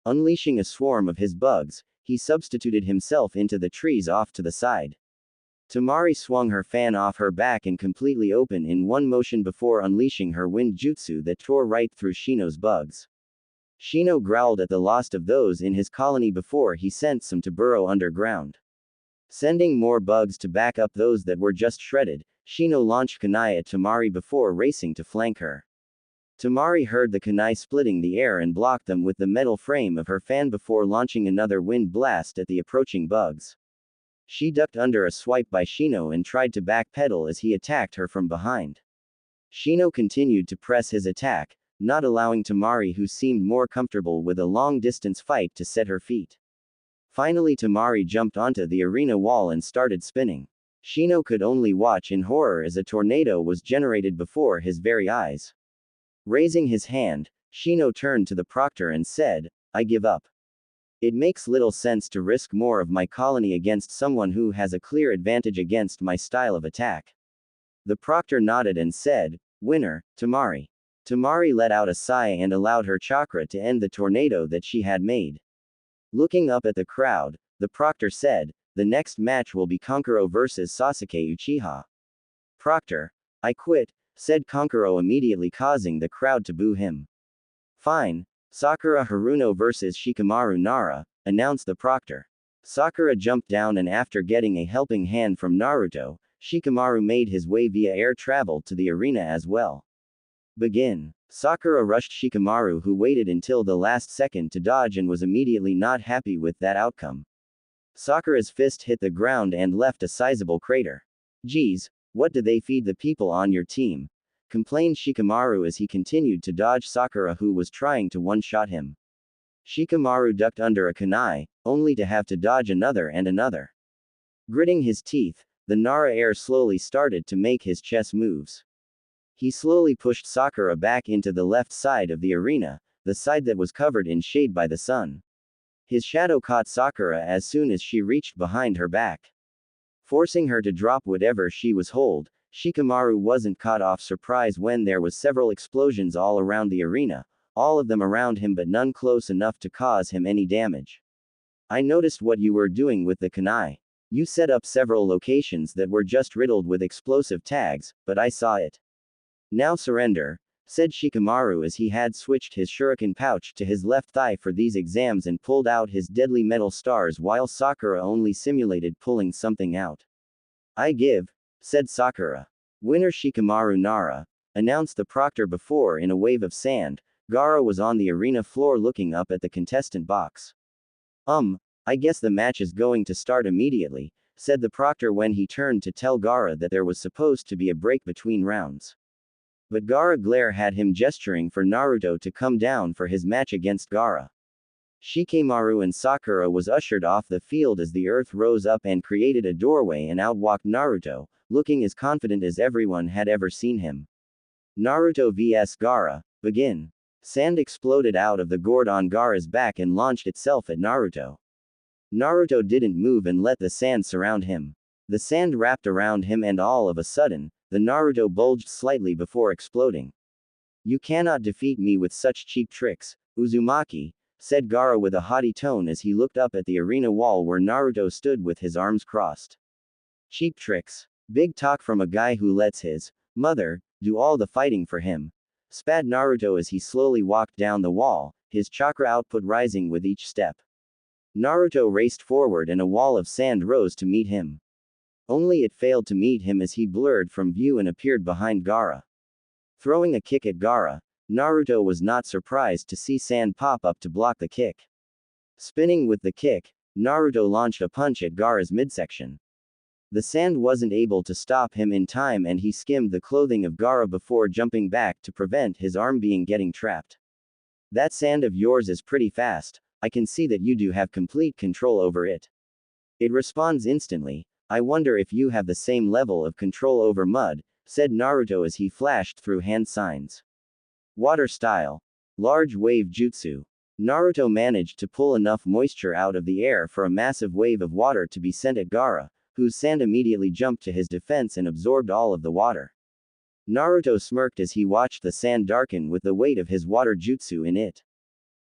Unleashing a swarm of his bugs, he substituted himself into the trees off to the side. Temari swung her fan off her back and completely open in one motion before unleashing her wind jutsu that tore right through Shino's bugs. Shino growled at the loss of those in his colony before he sent some to burrow underground. Sending more bugs to back up those that were just shredded, Shino launched kunai at Temari before racing to flank her. Temari heard the kunai splitting the air and blocked them with the metal frame of her fan before launching another wind blast at the approaching bugs. She ducked under a swipe by Shino and tried to backpedal as he attacked her from behind. Shino continued to press his attack, not allowing Temari, who seemed more comfortable with a long-distance fight, to set her feet. Finally Temari jumped onto the arena wall and started spinning. Shino could only watch in horror as a tornado was generated before his very eyes. Raising his hand, Shino turned to the proctor and said, I give up. It makes little sense to risk more of my colony against someone who has a clear advantage against my style of attack. The proctor nodded and said, Winner, Temari. Temari let out a sigh and allowed her chakra to end the tornado that she had made. Looking up at the crowd, the proctor said, the next match will be Kankuro vs Sasuke Uchiha. Proctor, I quit, said Kankuro immediately, causing the crowd to boo him. Fine, Sakura Haruno vs Shikamaru Nara, announced the proctor. Sakura jumped down and after getting a helping hand from Naruto, Shikamaru made his way via air travel to the arena as well. Begin. Sakura rushed Shikamaru, who waited until the last second to dodge and was immediately not happy with that outcome. Sakura's fist hit the ground and left a sizable crater. Geez, what do they feed the people on your team? Complained Shikamaru as he continued to dodge Sakura, who was trying to one-shot him. Shikamaru ducked under a kunai, only to have to dodge another and another. Gritting his teeth, the Nara heir slowly started to make his chess moves. He slowly pushed Sakura back into the left side of the arena, the side that was covered in shade by the sun. His shadow caught Sakura as soon as she reached behind her back. Forcing her to drop whatever she was holding, Shikamaru wasn't caught off surprise when there was several explosions all around the arena, all of them around him but none close enough to cause him any damage. I noticed what you were doing with the kunai. You set up several locations that were just riddled with explosive tags, but I saw it. Now surrender, said Shikamaru as he had switched his shuriken pouch to his left thigh for these exams and pulled out his deadly metal stars while Sakura only simulated pulling something out. I give, said Sakura. Winner Shikamaru Nara, announced the proctor before in a wave of sand. Gaara was on the arena floor looking up at the contestant box. I guess the match is going to start immediately, said the proctor when he turned to tell Gaara that there was supposed to be a break between rounds. But Gaara Glare had him gesturing for Naruto to come down for his match against Gaara. Shikamaru and Sakura was ushered off the field as the earth rose up and created a doorway, and out walked Naruto, looking as confident as everyone had ever seen him. Naruto vs Gaara, begin. Sand exploded out of the gourd on Gaara's back and launched itself at Naruto. Naruto didn't move and let the sand surround him. The sand wrapped around him and all of a sudden, the Naruto bulged slightly before exploding. You cannot defeat me with such cheap tricks, Uzumaki, said Gaara with a haughty tone as he looked up at the arena wall where Naruto stood with his arms crossed. Cheap tricks. Big talk from a guy who lets his mother do all the fighting for him, spat Naruto as he slowly walked down the wall, his chakra output rising with each step. Naruto raced forward and a wall of sand rose to meet him. Only it failed to meet him as he blurred from view and appeared behind Gaara. Throwing a kick at Gaara, Naruto was not surprised to see sand pop up to block the kick. Spinning with the kick, Naruto launched a punch at Gaara's midsection. The sand wasn't able to stop him in time and he skimmed the clothing of Gaara before jumping back to prevent his arm being getting trapped. That sand of yours is pretty fast, I can see that you do have complete control over it. It responds instantly. I wonder if you have the same level of control over mud, said Naruto as he flashed through hand signs. Water style. Large wave jutsu. Naruto managed to pull enough moisture out of the air for a massive wave of water to be sent at Gaara, whose sand immediately jumped to his defense and absorbed all of the water. Naruto smirked as he watched the sand darken with the weight of his water jutsu in it.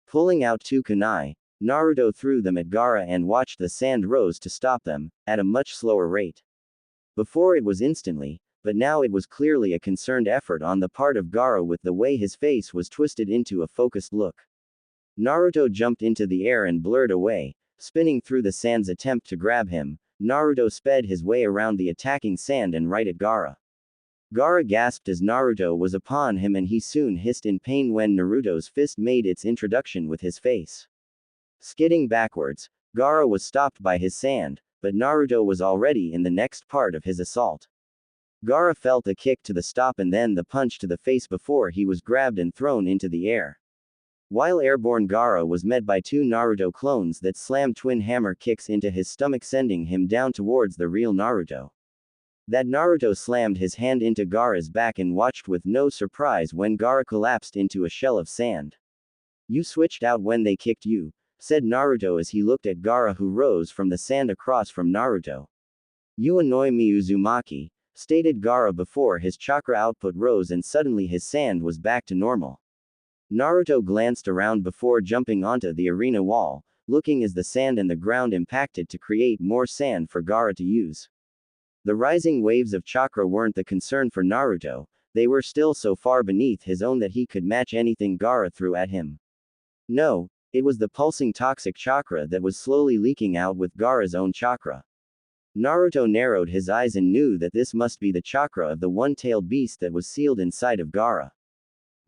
Pulling out two kunai, Naruto threw them at Gaara and watched the sand rose to stop them, at a much slower rate. Before it was instantly, but now it was clearly a concerned effort on the part of Gaara with the way his face was twisted into a focused look. Naruto jumped into the air and blurred away, spinning through the sand's attempt to grab him. Naruto sped his way around the attacking sand and right at Gaara. Gaara gasped as Naruto was upon him and he soon hissed in pain when Naruto's fist made its introduction with his face. Skidding backwards, Gaara was stopped by his sand, but Naruto was already in the next part of his assault. Gaara felt a kick to the stop and then the punch to the face before he was grabbed and thrown into the air. While airborne, Gaara was met by two Naruto clones that slammed twin hammer kicks into his stomach, sending him down towards the real Naruto. That Naruto slammed his hand into Gaara's back and watched with no surprise when Gaara collapsed into a shell of sand. You switched out when they kicked you, said Naruto as he looked at Gaara, who rose from the sand across from Naruto. You annoy me, Uzumaki, stated Gaara before his chakra output rose and suddenly his sand was back to normal. Naruto glanced around before jumping onto the arena wall, looking as the sand and the ground impacted to create more sand for Gaara to use. The rising waves of chakra weren't the concern for Naruto, they were still so far beneath his own that he could match anything Gaara threw at him. No, it was the pulsing toxic chakra that was slowly leaking out with Gaara's own chakra. Naruto narrowed his eyes and knew that this must be the chakra of the one-tailed beast that was sealed inside of Gaara.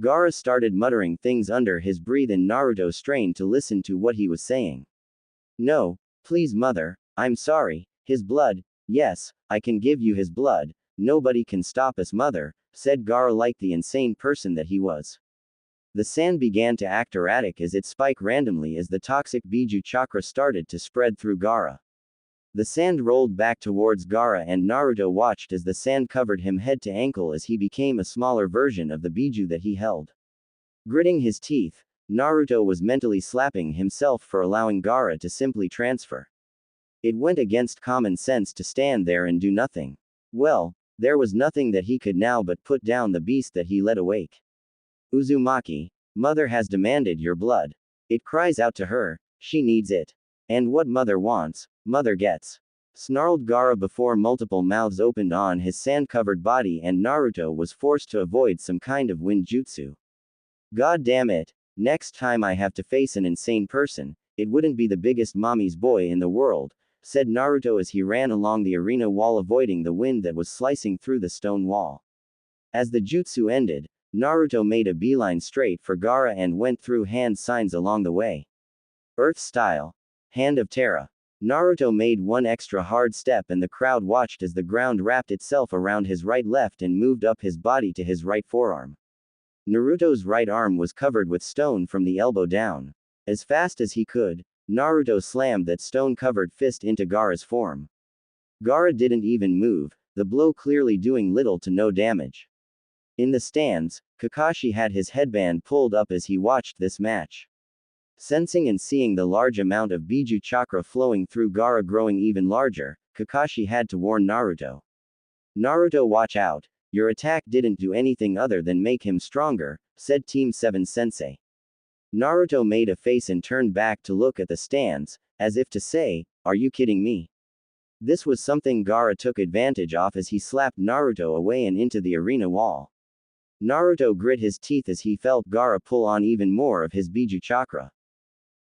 Gaara started muttering things under his breath and Naruto strained to listen to what he was saying. No, please mother, I'm sorry, his blood, yes, I can give you his blood, nobody can stop us mother, said Gaara like the insane person that he was. The sand began to act erratic as it spiked randomly as the toxic Biju chakra started to spread through Gaara. The sand rolled back towards Gaara and Naruto watched as the sand covered him head to ankle as he became a smaller version of the Biju that he held. Gritting his teeth, Naruto was mentally slapping himself for allowing Gaara to simply transfer. It went against common sense to stand there and do nothing. Well, there was nothing that he could now but put down the beast that he led awake. Uzumaki, mother has demanded your blood. It cries out to her, she needs it. And what mother wants, mother gets. Snarled Gaara before multiple mouths opened on his sand-covered body and Naruto was forced to avoid some kind of wind jutsu. God damn it, next time I have to face an insane person, it wouldn't be the biggest mommy's boy in the world, said Naruto as he ran along the arena wall avoiding the wind that was slicing through the stone wall. As the jutsu ended, Naruto made a beeline straight for Gaara and went through hand signs along the way. Earth style. Hand of Terra. Naruto made one extra hard step and the crowd watched as the ground wrapped itself around his right left and moved up his body to his right forearm. Naruto's right arm was covered with stone from the elbow down. As fast as he could, Naruto slammed that stone-covered fist into Gaara's form. Gaara didn't even move, the blow clearly doing little to no damage. In the stands, Kakashi had his headband pulled up as he watched this match. Sensing and seeing the large amount of Biju chakra flowing through Gaara growing even larger, Kakashi had to warn Naruto. Naruto, watch out, your attack didn't do anything other than make him stronger, said Team 7 Sensei. Naruto made a face and turned back to look at the stands, as if to say, are you kidding me? This was something Gaara took advantage of as he slapped Naruto away and into the arena wall. Naruto grit his teeth as he felt Gaara pull on even more of his Biju chakra.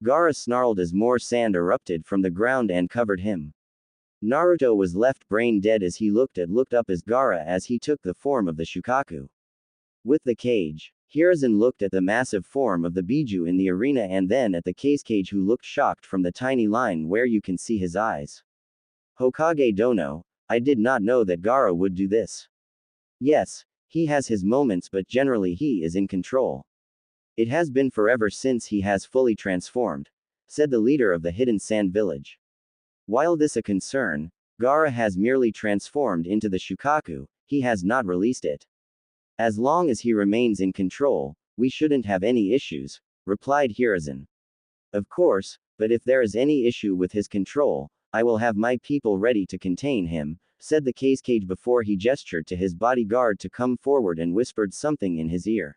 Gaara snarled as more sand erupted from the ground and covered him. Naruto was left brain dead as he looked up as Gaara as he took the form of the Shukaku. With the cage, Hiruzen looked at the massive form of the Biju in the arena and then at the cage who looked shocked from the tiny line where you can see his eyes. Hokage Dono, I did not know that Gaara would do this. Yes, he has his moments but generally he is in control. It has been forever since he has fully transformed, said the leader of the hidden sand village. While this a concern, Gaara has merely transformed into the Shukaku, he has not released it. As long as he remains in control, we shouldn't have any issues, replied Hiruzen. Of course, but if there is any issue with his control, I will have my people ready to contain him, said the cage before he gestured to his bodyguard to come forward and whispered something in his ear.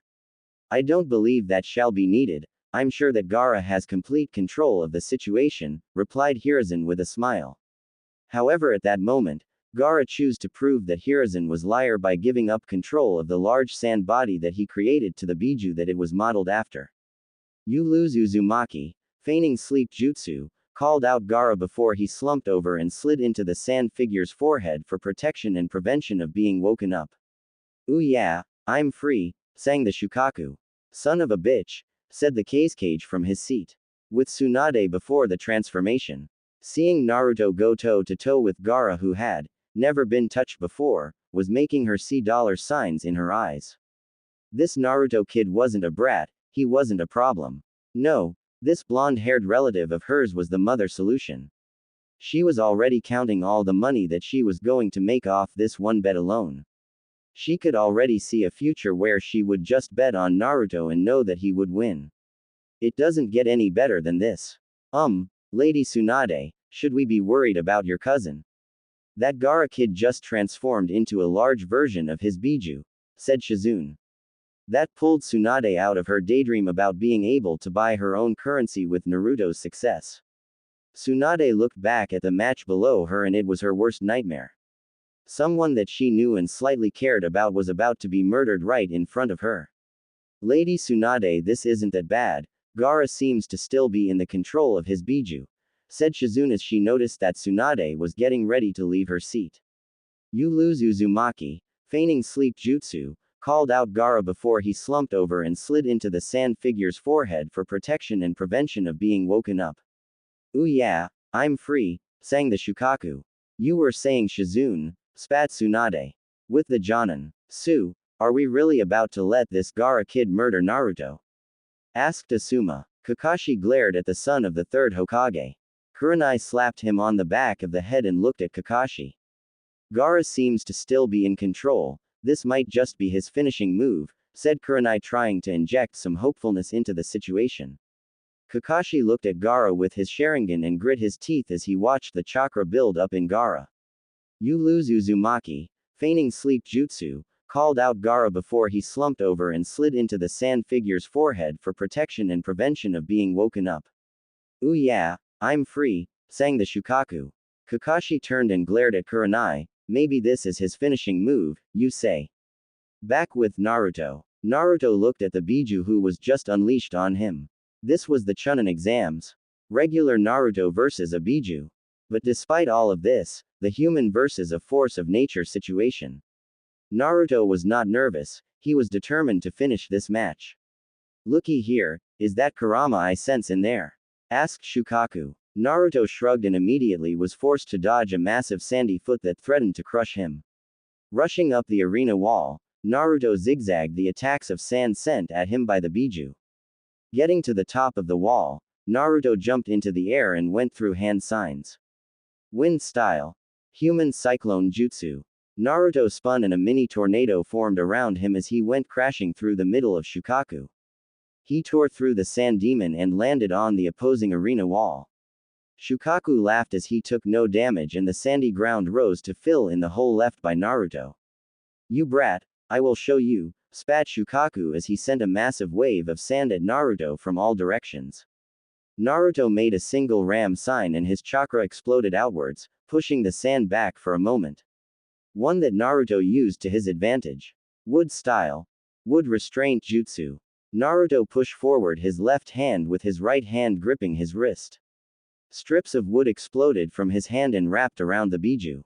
I don't believe that shall be needed, I'm sure that Gaara has complete control of the situation, replied Hiruzen with a smile. However, at that moment, Gaara chose to prove that Hiruzen was liar by giving up control of the large sand body that he created to the Biju that it was modeled after. You lose Uzumaki, feigning sleep jutsu, called out Gaara before he slumped over and slid into the sand figure's forehead for protection and prevention of being woken up. Ooh yeah, I'm free, sang the Shukaku. Son of a bitch, said the cage from his seat. With Tsunade before the transformation. Seeing Naruto go toe-to-toe with Gaara who had never been touched before, was making her see dollar signs in her eyes. This Naruto kid wasn't a brat, he wasn't a problem. No, this blonde-haired relative of hers was the mother solution. She was already counting all the money that she was going to make off this one bet alone. She could already see a future where she would just bet on Naruto and know that he would win. It doesn't get any better than this. Lady Tsunade, should we be worried about your cousin? That Gaara kid just transformed into a large version of his Biju, said Shizune. That pulled Tsunade out of her daydream about being able to buy her own currency with Naruto's success. Tsunade looked back at the match below her and it was her worst nightmare. Someone that she knew and slightly cared about was about to be murdered right in front of her. Lady Tsunade, this isn't that bad, Gaara seems to still be in the control of his Biju, said Shizune as she noticed that Tsunade was getting ready to leave her seat. You lose Uzumaki, feigning sleep jutsu, called out Gaara before he slumped over and slid into the sand figure's forehead for protection and prevention of being woken up. Ooh yeah, I'm free, sang the Shukaku. You were saying Shizune, spat Tsunade. With the Jonin. Su, are we really about to let this Gaara kid murder Naruto? Asked Asuma. Kakashi glared at the son of the third Hokage. Kurenai slapped him on the back of the head and looked at Kakashi. Gaara seems to still be in control, this might just be his finishing move, said Kurenai, trying to inject some hopefulness into the situation. Kakashi looked at Gaara with his Sharingan and grit his teeth as he watched the chakra build up in Gaara. You lose Uzumaki, feigning sleep jutsu, called out Gaara before he slumped over and slid into the sand figure's forehead for protection and prevention of being woken up. Ooh yeah, I'm free, sang the Shukaku. Kakashi turned and glared at Kurenai. Maybe this is his finishing move, you say. Back with Naruto. Naruto looked at the Biju who was just unleashed on him. This was the Chunin exams. Regular Naruto versus a Biju. But despite all of this, the human versus a force of nature situation. Naruto was not nervous, he was determined to finish this match. Looky here, is that Kurama I sense in there? Asked Shukaku. Naruto shrugged and immediately was forced to dodge a massive sandy foot that threatened to crush him. Rushing up the arena wall, Naruto zigzagged the attacks of sand sent at him by the Biju. Getting to the top of the wall, Naruto jumped into the air and went through hand signs. Wind style. Human cyclone jutsu. Naruto spun and a mini tornado formed around him as he went crashing through the middle of Shukaku. He tore through the sand demon and landed on the opposing arena wall. Shukaku laughed as he took no damage and the sandy ground rose to fill in the hole left by Naruto. You brat, I will show you, spat Shukaku as he sent a massive wave of sand at Naruto from all directions. Naruto made a single ram sign and his chakra exploded outwards, pushing the sand back for a moment. One that Naruto used to his advantage. Wood style. Wood restraint jutsu. Naruto pushed forward his left hand with his right hand gripping his wrist. Strips of wood exploded from his hand and wrapped around the Biju.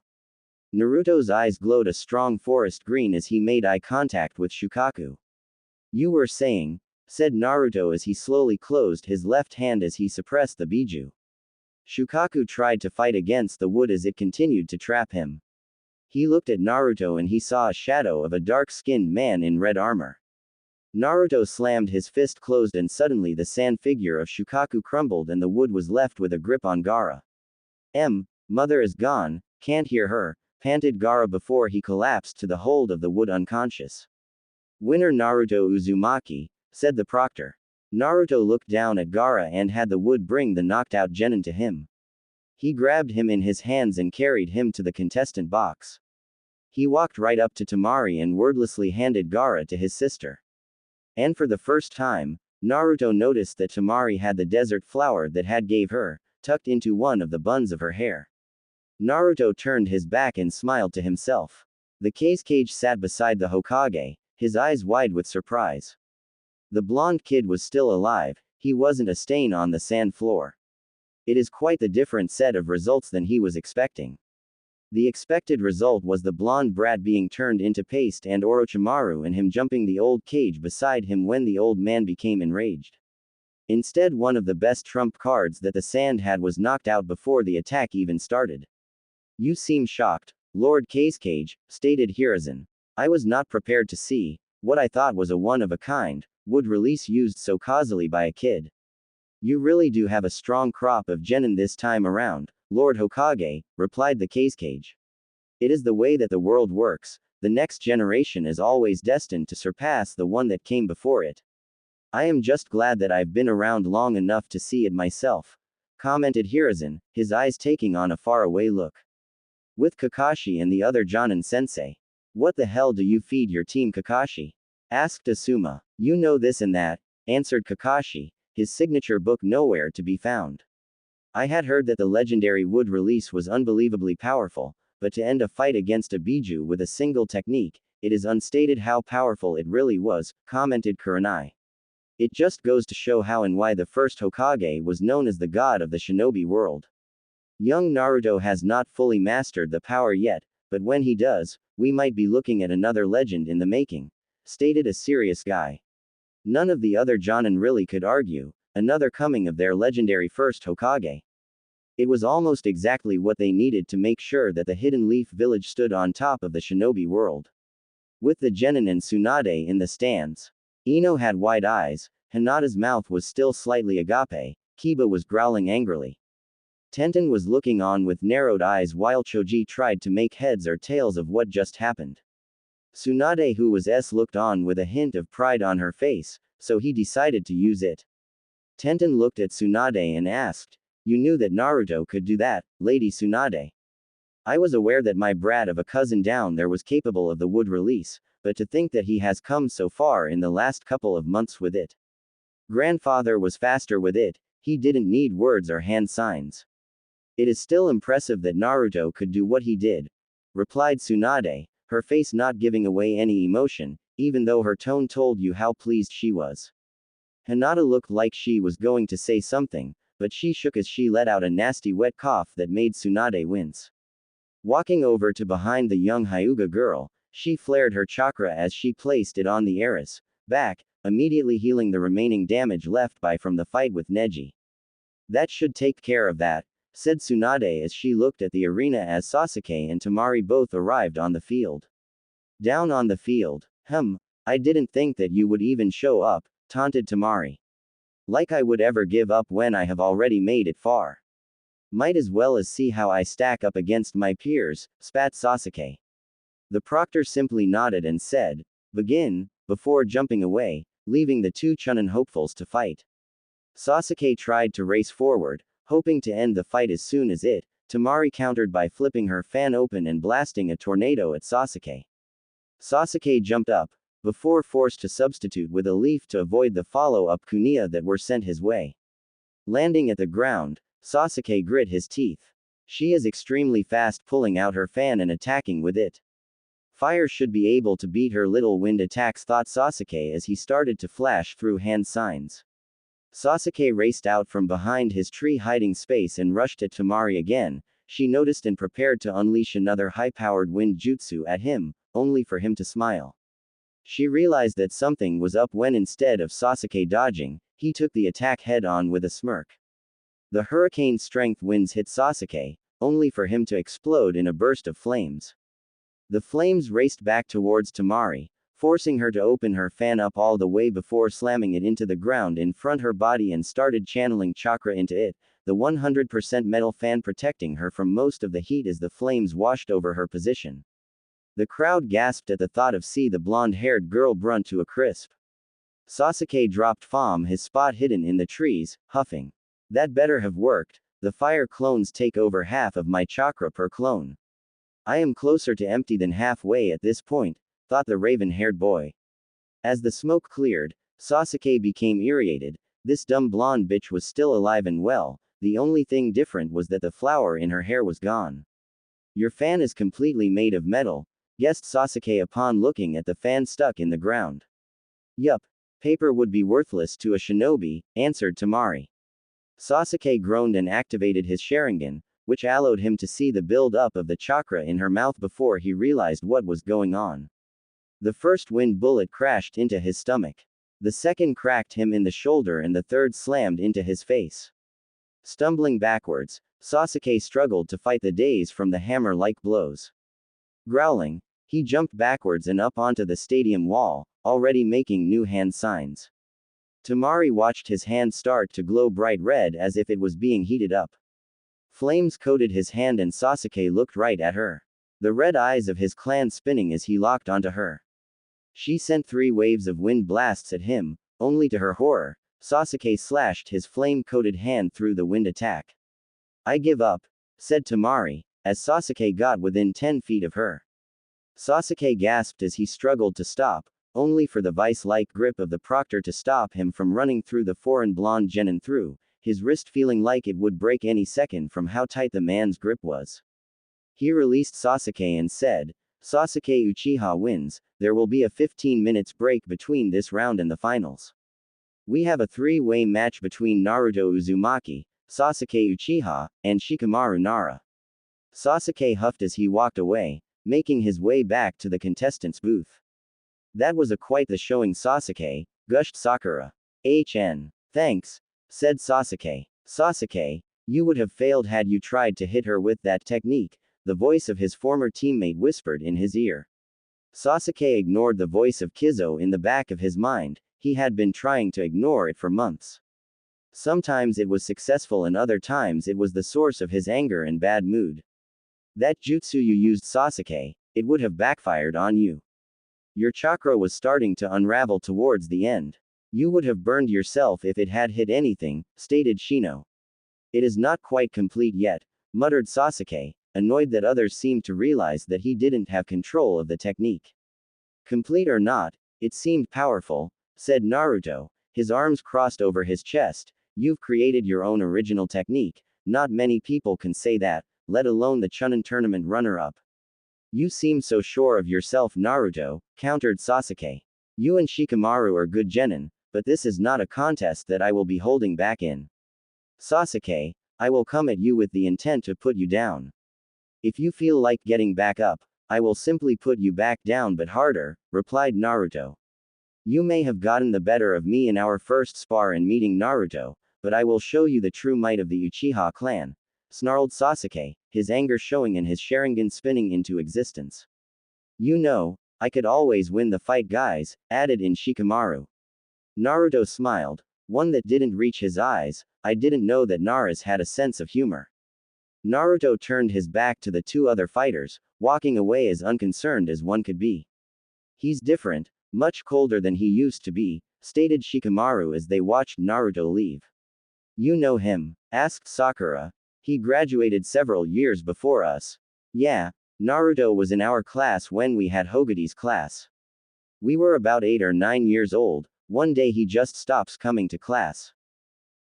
Naruto's eyes glowed a strong forest green as he made eye contact with Shukaku. You were saying, said Naruto as he slowly closed his left hand as he suppressed the Biju. Shukaku tried to fight against the wood as it continued to trap him. He looked at Naruto and he saw a shadow of a dark-skinned man in red armor. Naruto slammed his fist closed and suddenly the sand figure of Shukaku crumbled and the wood was left with a grip on Gaara. Mother is gone, can't hear her, panted Gaara before he collapsed to the hold of the wood unconscious. Winner Naruto Uzumaki, said the proctor. Naruto looked down at Gaara and had the wood bring the knocked-out genin to him. He grabbed him in his hands and carried him to the contestant box. He walked right up to Temari and wordlessly handed Gaara to his sister. And for the first time, Naruto noticed that Temari had the desert flower that had gave her, tucked into one of the buns of her hair. Naruto turned his back and smiled to himself. The Kazekage sat beside the Hokage, his eyes wide with surprise. The blonde kid was still alive, he wasn't a stain on the sand floor. It is quite the different set of results than he was expecting. The expected result was the blonde brat being turned into paste and Orochimaru and him jumping the old cage beside him when the old man became enraged. Instead, one of the best trump cards that the sand had was knocked out before the attack even started. You seem shocked, Lord Kazekage, stated Hiruzen. I was not prepared to see what I thought was a one-of-a-kind wood release used so causally by a kid. You really do have a strong crop of genin this time around, Lord Hokage, replied the Kazekage. It is the way that the world works, the next generation is always destined to surpass the one that came before it. I am just glad that I've been around long enough to see it myself, commented Hiruzen, his eyes taking on a faraway look. With Kakashi and the other Jonin sensei. What the hell do you feed your team, Kakashi? Asked Asuma. You know this and that, answered Kakashi, his signature book nowhere to be found. I had heard that the legendary wood release was unbelievably powerful, but to end a fight against a Biju with a single technique, it is unstated how powerful it really was, commented Kurenai. It just goes to show how and why the first Hokage was known as the god of the shinobi world. Young Naruto has not fully mastered the power yet, but when he does, we might be looking at another legend in the making, stated a serious guy. None of the other Jonin really could argue, another coming of their legendary first Hokage. It was almost exactly what they needed to make sure that the Hidden Leaf Village stood on top of the shinobi world. With the Genin and Tsunade in the stands, Ino had wide eyes, Hinata's mouth was still slightly agape, Kiba was growling angrily. Tenten was looking on with narrowed eyes while Choji tried to make heads or tails of what just happened. Tsunade, who was looked on with a hint of pride on her face, so he decided to use it. Tenten looked at Tsunade and asked, "You knew that Naruto could do that, Lady Tsunade?" "I was aware that my brat of a cousin down there was capable of the wood release, but to think that he has come so far in the last couple of months with it. Grandfather was faster with it, he didn't need words or hand signs. It is still impressive that Naruto could do what he did," replied Tsunade, her face not giving away any emotion, even though her tone told you how pleased she was. Hinata looked like she was going to say something, but she shook as she let out a nasty wet cough that made Tsunade wince. Walking over to behind the young Hyuga girl, she flared her chakra as she placed it on the heiress' back, immediately healing the remaining damage left by from the fight with Neji. "That should take care of that," said Tsunade as she looked at the arena as Sasuke and Temari both arrived on the field. "Down on the field. I didn't think that you would even show up," taunted Temari. "Like I would ever give up when I have already made it far. Might as well as see how I stack up against my peers," spat Sasuke. The proctor simply nodded and said, "Begin," before jumping away, leaving the two Chunin hopefuls to fight. Sasuke tried to race forward, hoping to end the fight as soon as Temari countered by flipping her fan open and blasting a tornado at Sasuke. Sasuke jumped up, before forced to substitute with a leaf to avoid the follow-up kunia that were sent his way. Landing at the ground, Sasuke grit his teeth. She is extremely fast, pulling out her fan and attacking with it. Fire should be able to beat her little wind attacks, thought Sasuke as he started to flash through hand signs. Sasuke raced out from behind his tree hiding space and rushed at Temari again. She noticed and prepared to unleash another high-powered wind jutsu at him, only for him to smile. She realized that something was up when instead of Sasuke dodging, he took the attack head-on with a smirk. The hurricane-strength winds hit Sasuke, only for him to explode in a burst of flames. The flames raced back towards Temari, forcing her to open her fan up all the way before slamming it into the ground in front her body and started channeling chakra into it, the 100% metal fan protecting her from most of the heat as the flames washed over her position. The crowd gasped at the thought of see the blonde-haired girl burnt to a crisp. Sasuke dropped from his spot hidden in the trees, huffing. "That better have worked. The fire clones take over half of my chakra per clone. I am closer to empty than halfway at this point," thought the raven-haired boy. As the smoke cleared, Sasuke became irritated. This dumb blonde bitch was still alive and well, the only thing different was that the flower in her hair was gone. "Your fan is completely made of metal," guessed Sasuke upon looking at the fan stuck in the ground. "Yup. Paper would be worthless to a shinobi," answered Temari. Sasuke groaned and activated his Sharingan, which allowed him to see the build-up of the chakra in her mouth before he realized what was going on. The first wind bullet crashed into his stomach. The second cracked him in the shoulder and the third slammed into his face. Stumbling backwards, Sasuke struggled to fight the daze from the hammer-like blows. Growling, he jumped backwards and up onto the stadium wall, already making new hand signs. Temari watched his hand start to glow bright red as if it was being heated up. Flames coated his hand and Sasuke looked right at her. The red eyes of his clan spinning as he locked onto her. She sent 3 waves of wind blasts at him, only to her horror, Sasuke slashed his flame-coated hand through the wind attack. "I give up," said Temari, as Sasuke got within 10 feet of her. Sasuke gasped as he struggled to stop, only for the vice-like grip of the proctor to stop him from running through the foreign blonde genin through, his wrist feeling like it would break any second from how tight the man's grip was. He released Sasuke and said, "Sasuke Uchiha wins, there will be a 15 minutes break between this round and the finals. We have a 3-way match between Naruto Uzumaki, Sasuke Uchiha, and Shikamaru Nara." Sasuke huffed as he walked away, making his way back to the contestants' booth. "That was quite the showing, Sasuke," gushed Sakura. "Thanks," said Sasuke. "Sasuke, You would have failed had you tried to hit her with that technique, the voice of his former teammate whispered in his ear. Sasuke ignored the voice of Kizo in the back of his mind. He had been trying to ignore it for months. Sometimes it was successful and other times it was the source of his anger and bad mood. That jutsu you used, Sasuke, it would have backfired on you. Your chakra was starting to unravel towards the end. You would have burned yourself if it had hit anything, stated Shino. It is not quite complete yet, muttered Sasuke, annoyed that others seemed to realize that he didn't have control of the technique. Complete or not, it seemed powerful, said Naruto, his arms crossed over his chest. You've created your own original technique. Not many people can say that, let alone the Chunin tournament runner-up. You seem so sure of yourself, Naruto, countered Sasuke. You and Shikamaru are good genin, but this is not a contest that I will be holding back in. Sasuke, I will come at you with the intent to put you down. If you feel like getting back up, I will simply put you back down but harder, replied Naruto. You may have gotten the better of me in our first spar in meeting Naruto, but I will show you the true might of the Uchiha clan, snarled Sasuke, his anger showing in his Sharingan spinning into existence. You know, I could always win the fight, guys, added in Shikamaru. Naruto smiled, one that didn't reach his eyes. I didn't know that Naruto had a sense of humor. Naruto turned his back to the two other fighters, walking away as unconcerned as one could be. He's different, much colder than he used to be, stated Shikamaru as they watched Naruto leave. You know him? Asked Sakura. He graduated several years before us. Yeah, Naruto was in our class when we had Hogade's class. We were about 8 or 9 years old. One day he just stops coming to class.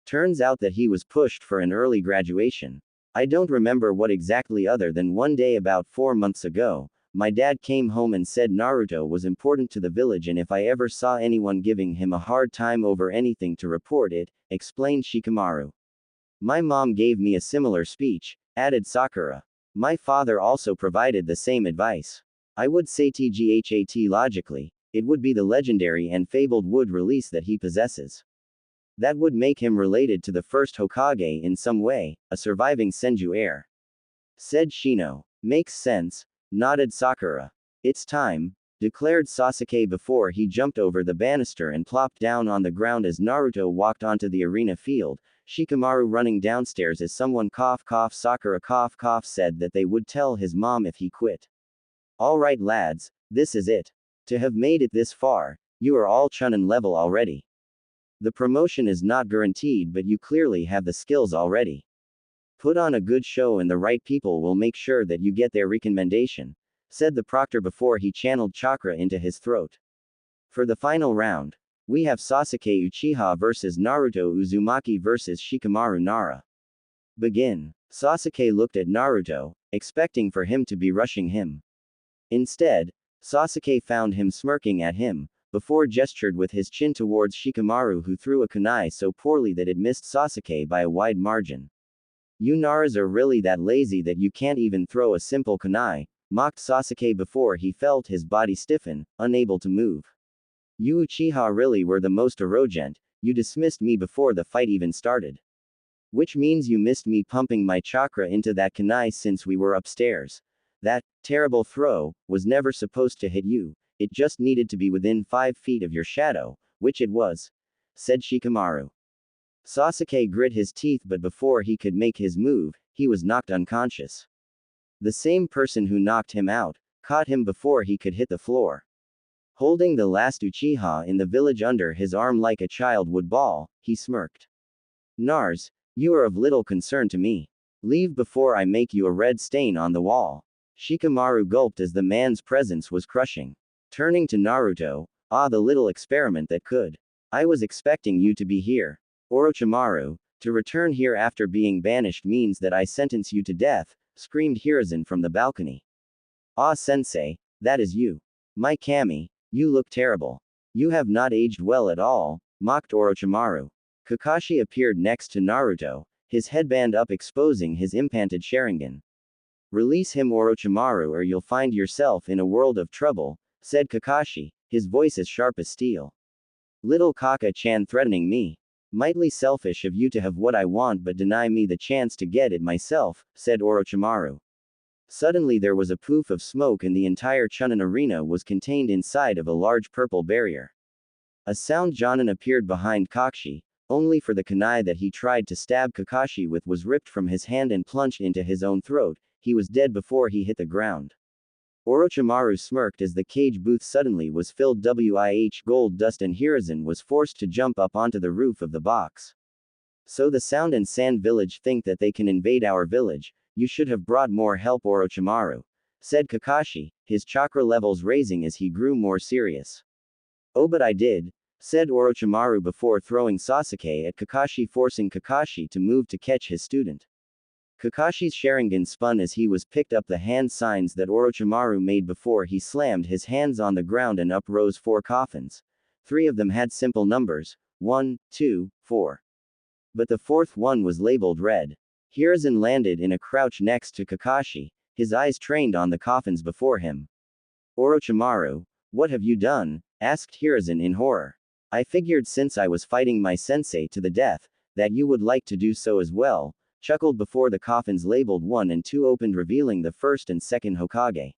Turns out that he was pushed for an early graduation. I don't remember what exactly other than one day about 4 months ago, my dad came home and said Naruto was important to the village and if I ever saw anyone giving him a hard time over anything to report it, explained Shikamaru. My mom gave me a similar speech, added Sakura. My father also provided the same advice. I would say TGHAT logically, it would be the legendary and fabled wood release that he possesses. That would make him related to the first Hokage in some way, a surviving Senju heir. Said Shino. Makes sense, nodded Sakura. It's time, declared Sasuke before he jumped over the banister and plopped down on the ground as Naruto walked onto the arena field, Shikamaru running downstairs as someone Sakura said that they would tell his mom if he quit. Alright lads, this is it. To have made it this far, you are all Chunin level already. The promotion is not guaranteed but you clearly have the skills already. Put on a good show and the right people will make sure that you get their recommendation, said the proctor before he channeled chakra into his throat. For the final round, we have Sasuke Uchiha versus Naruto Uzumaki versus Shikamaru Nara. Begin. Sasuke looked at Naruto, expecting for him to be rushing him. Instead, Sasuke found him smirking at him, before gestured with his chin towards Shikamaru who threw a kunai so poorly that it missed Sasuke by a wide margin. You Naras are really that lazy that you can't even throw a simple kunai, mocked Sasuke before he felt his body stiffen, unable to move. You Uchiha really were the most arrogant, you dismissed me before the fight even started. Which means you missed me pumping my chakra into that kunai since we were upstairs. That terrible throw was never supposed to hit you, it just needed to be within 5 feet of your shadow, which it was, said Shikamaru. Sasuke grit his teeth but before he could make his move, he was knocked unconscious. The same person who knocked him out, caught him before he could hit the floor. Holding the last Uchiha in the village under his arm like a child would bawl, he smirked. Nars, you are of little concern to me. Leave before I make you a red stain on the wall. Shikamaru gulped as the man's presence was crushing. Turning to Naruto, the little experiment that could. I was expecting you to be here. Orochimaru, to return here after being banished means that I sentence you to death, screamed Hiruzen from the balcony. Sensei, that is you. My Kami, you look terrible. You have not aged well at all, mocked Orochimaru. Kakashi appeared next to Naruto, his headband up exposing his implanted Sharingan. Release him Orochimaru or you'll find yourself in a world of trouble, said Kakashi, his voice as sharp as steel. Little Kaka-chan threatening me. Mightily selfish of you to have what I want but deny me the chance to get it myself, said Orochimaru. Suddenly there was a poof of smoke and the entire Chunin arena was contained inside of a large purple barrier. A sound Jonin appeared behind Kakashi, only for the kunai that he tried to stab Kakashi with was ripped from his hand and plunged into his own throat. He was dead before he hit the ground. Orochimaru smirked as the cage booth suddenly was filled with gold dust and Hiruzen was forced to jump up onto the roof of the box. So the Sound and Sand village think that they can invade our village. You should have brought more help, Orochimaru, said Kakashi, his chakra levels raising as he grew more serious. Oh, but I did, said Orochimaru before throwing Sasuke at Kakashi, forcing Kakashi to move to catch his student. Kakashi's Sharingan spun as he was picked up the hand signs that Orochimaru made before he slammed his hands on the ground and up rose 4 coffins. 3 of them had simple numbers, 1, 2, 4. But the 4th one was labeled red. Hiruzen landed in a crouch next to Kakashi, his eyes trained on the coffins before him. Orochimaru, what have you done? Asked Hiruzen in horror. I figured since I was fighting my sensei to the death, that you would like to do so as well, chuckled before the coffins labeled 1 and 2 opened revealing the 1st and 2nd Hokage.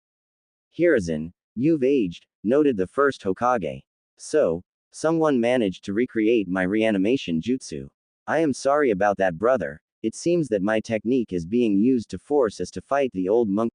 Hiruzen, you've aged, noted the 1st Hokage. So, someone managed to recreate my reanimation jutsu. I am sorry about that, brother. It seems that my technique is being used to force us to fight the old monk.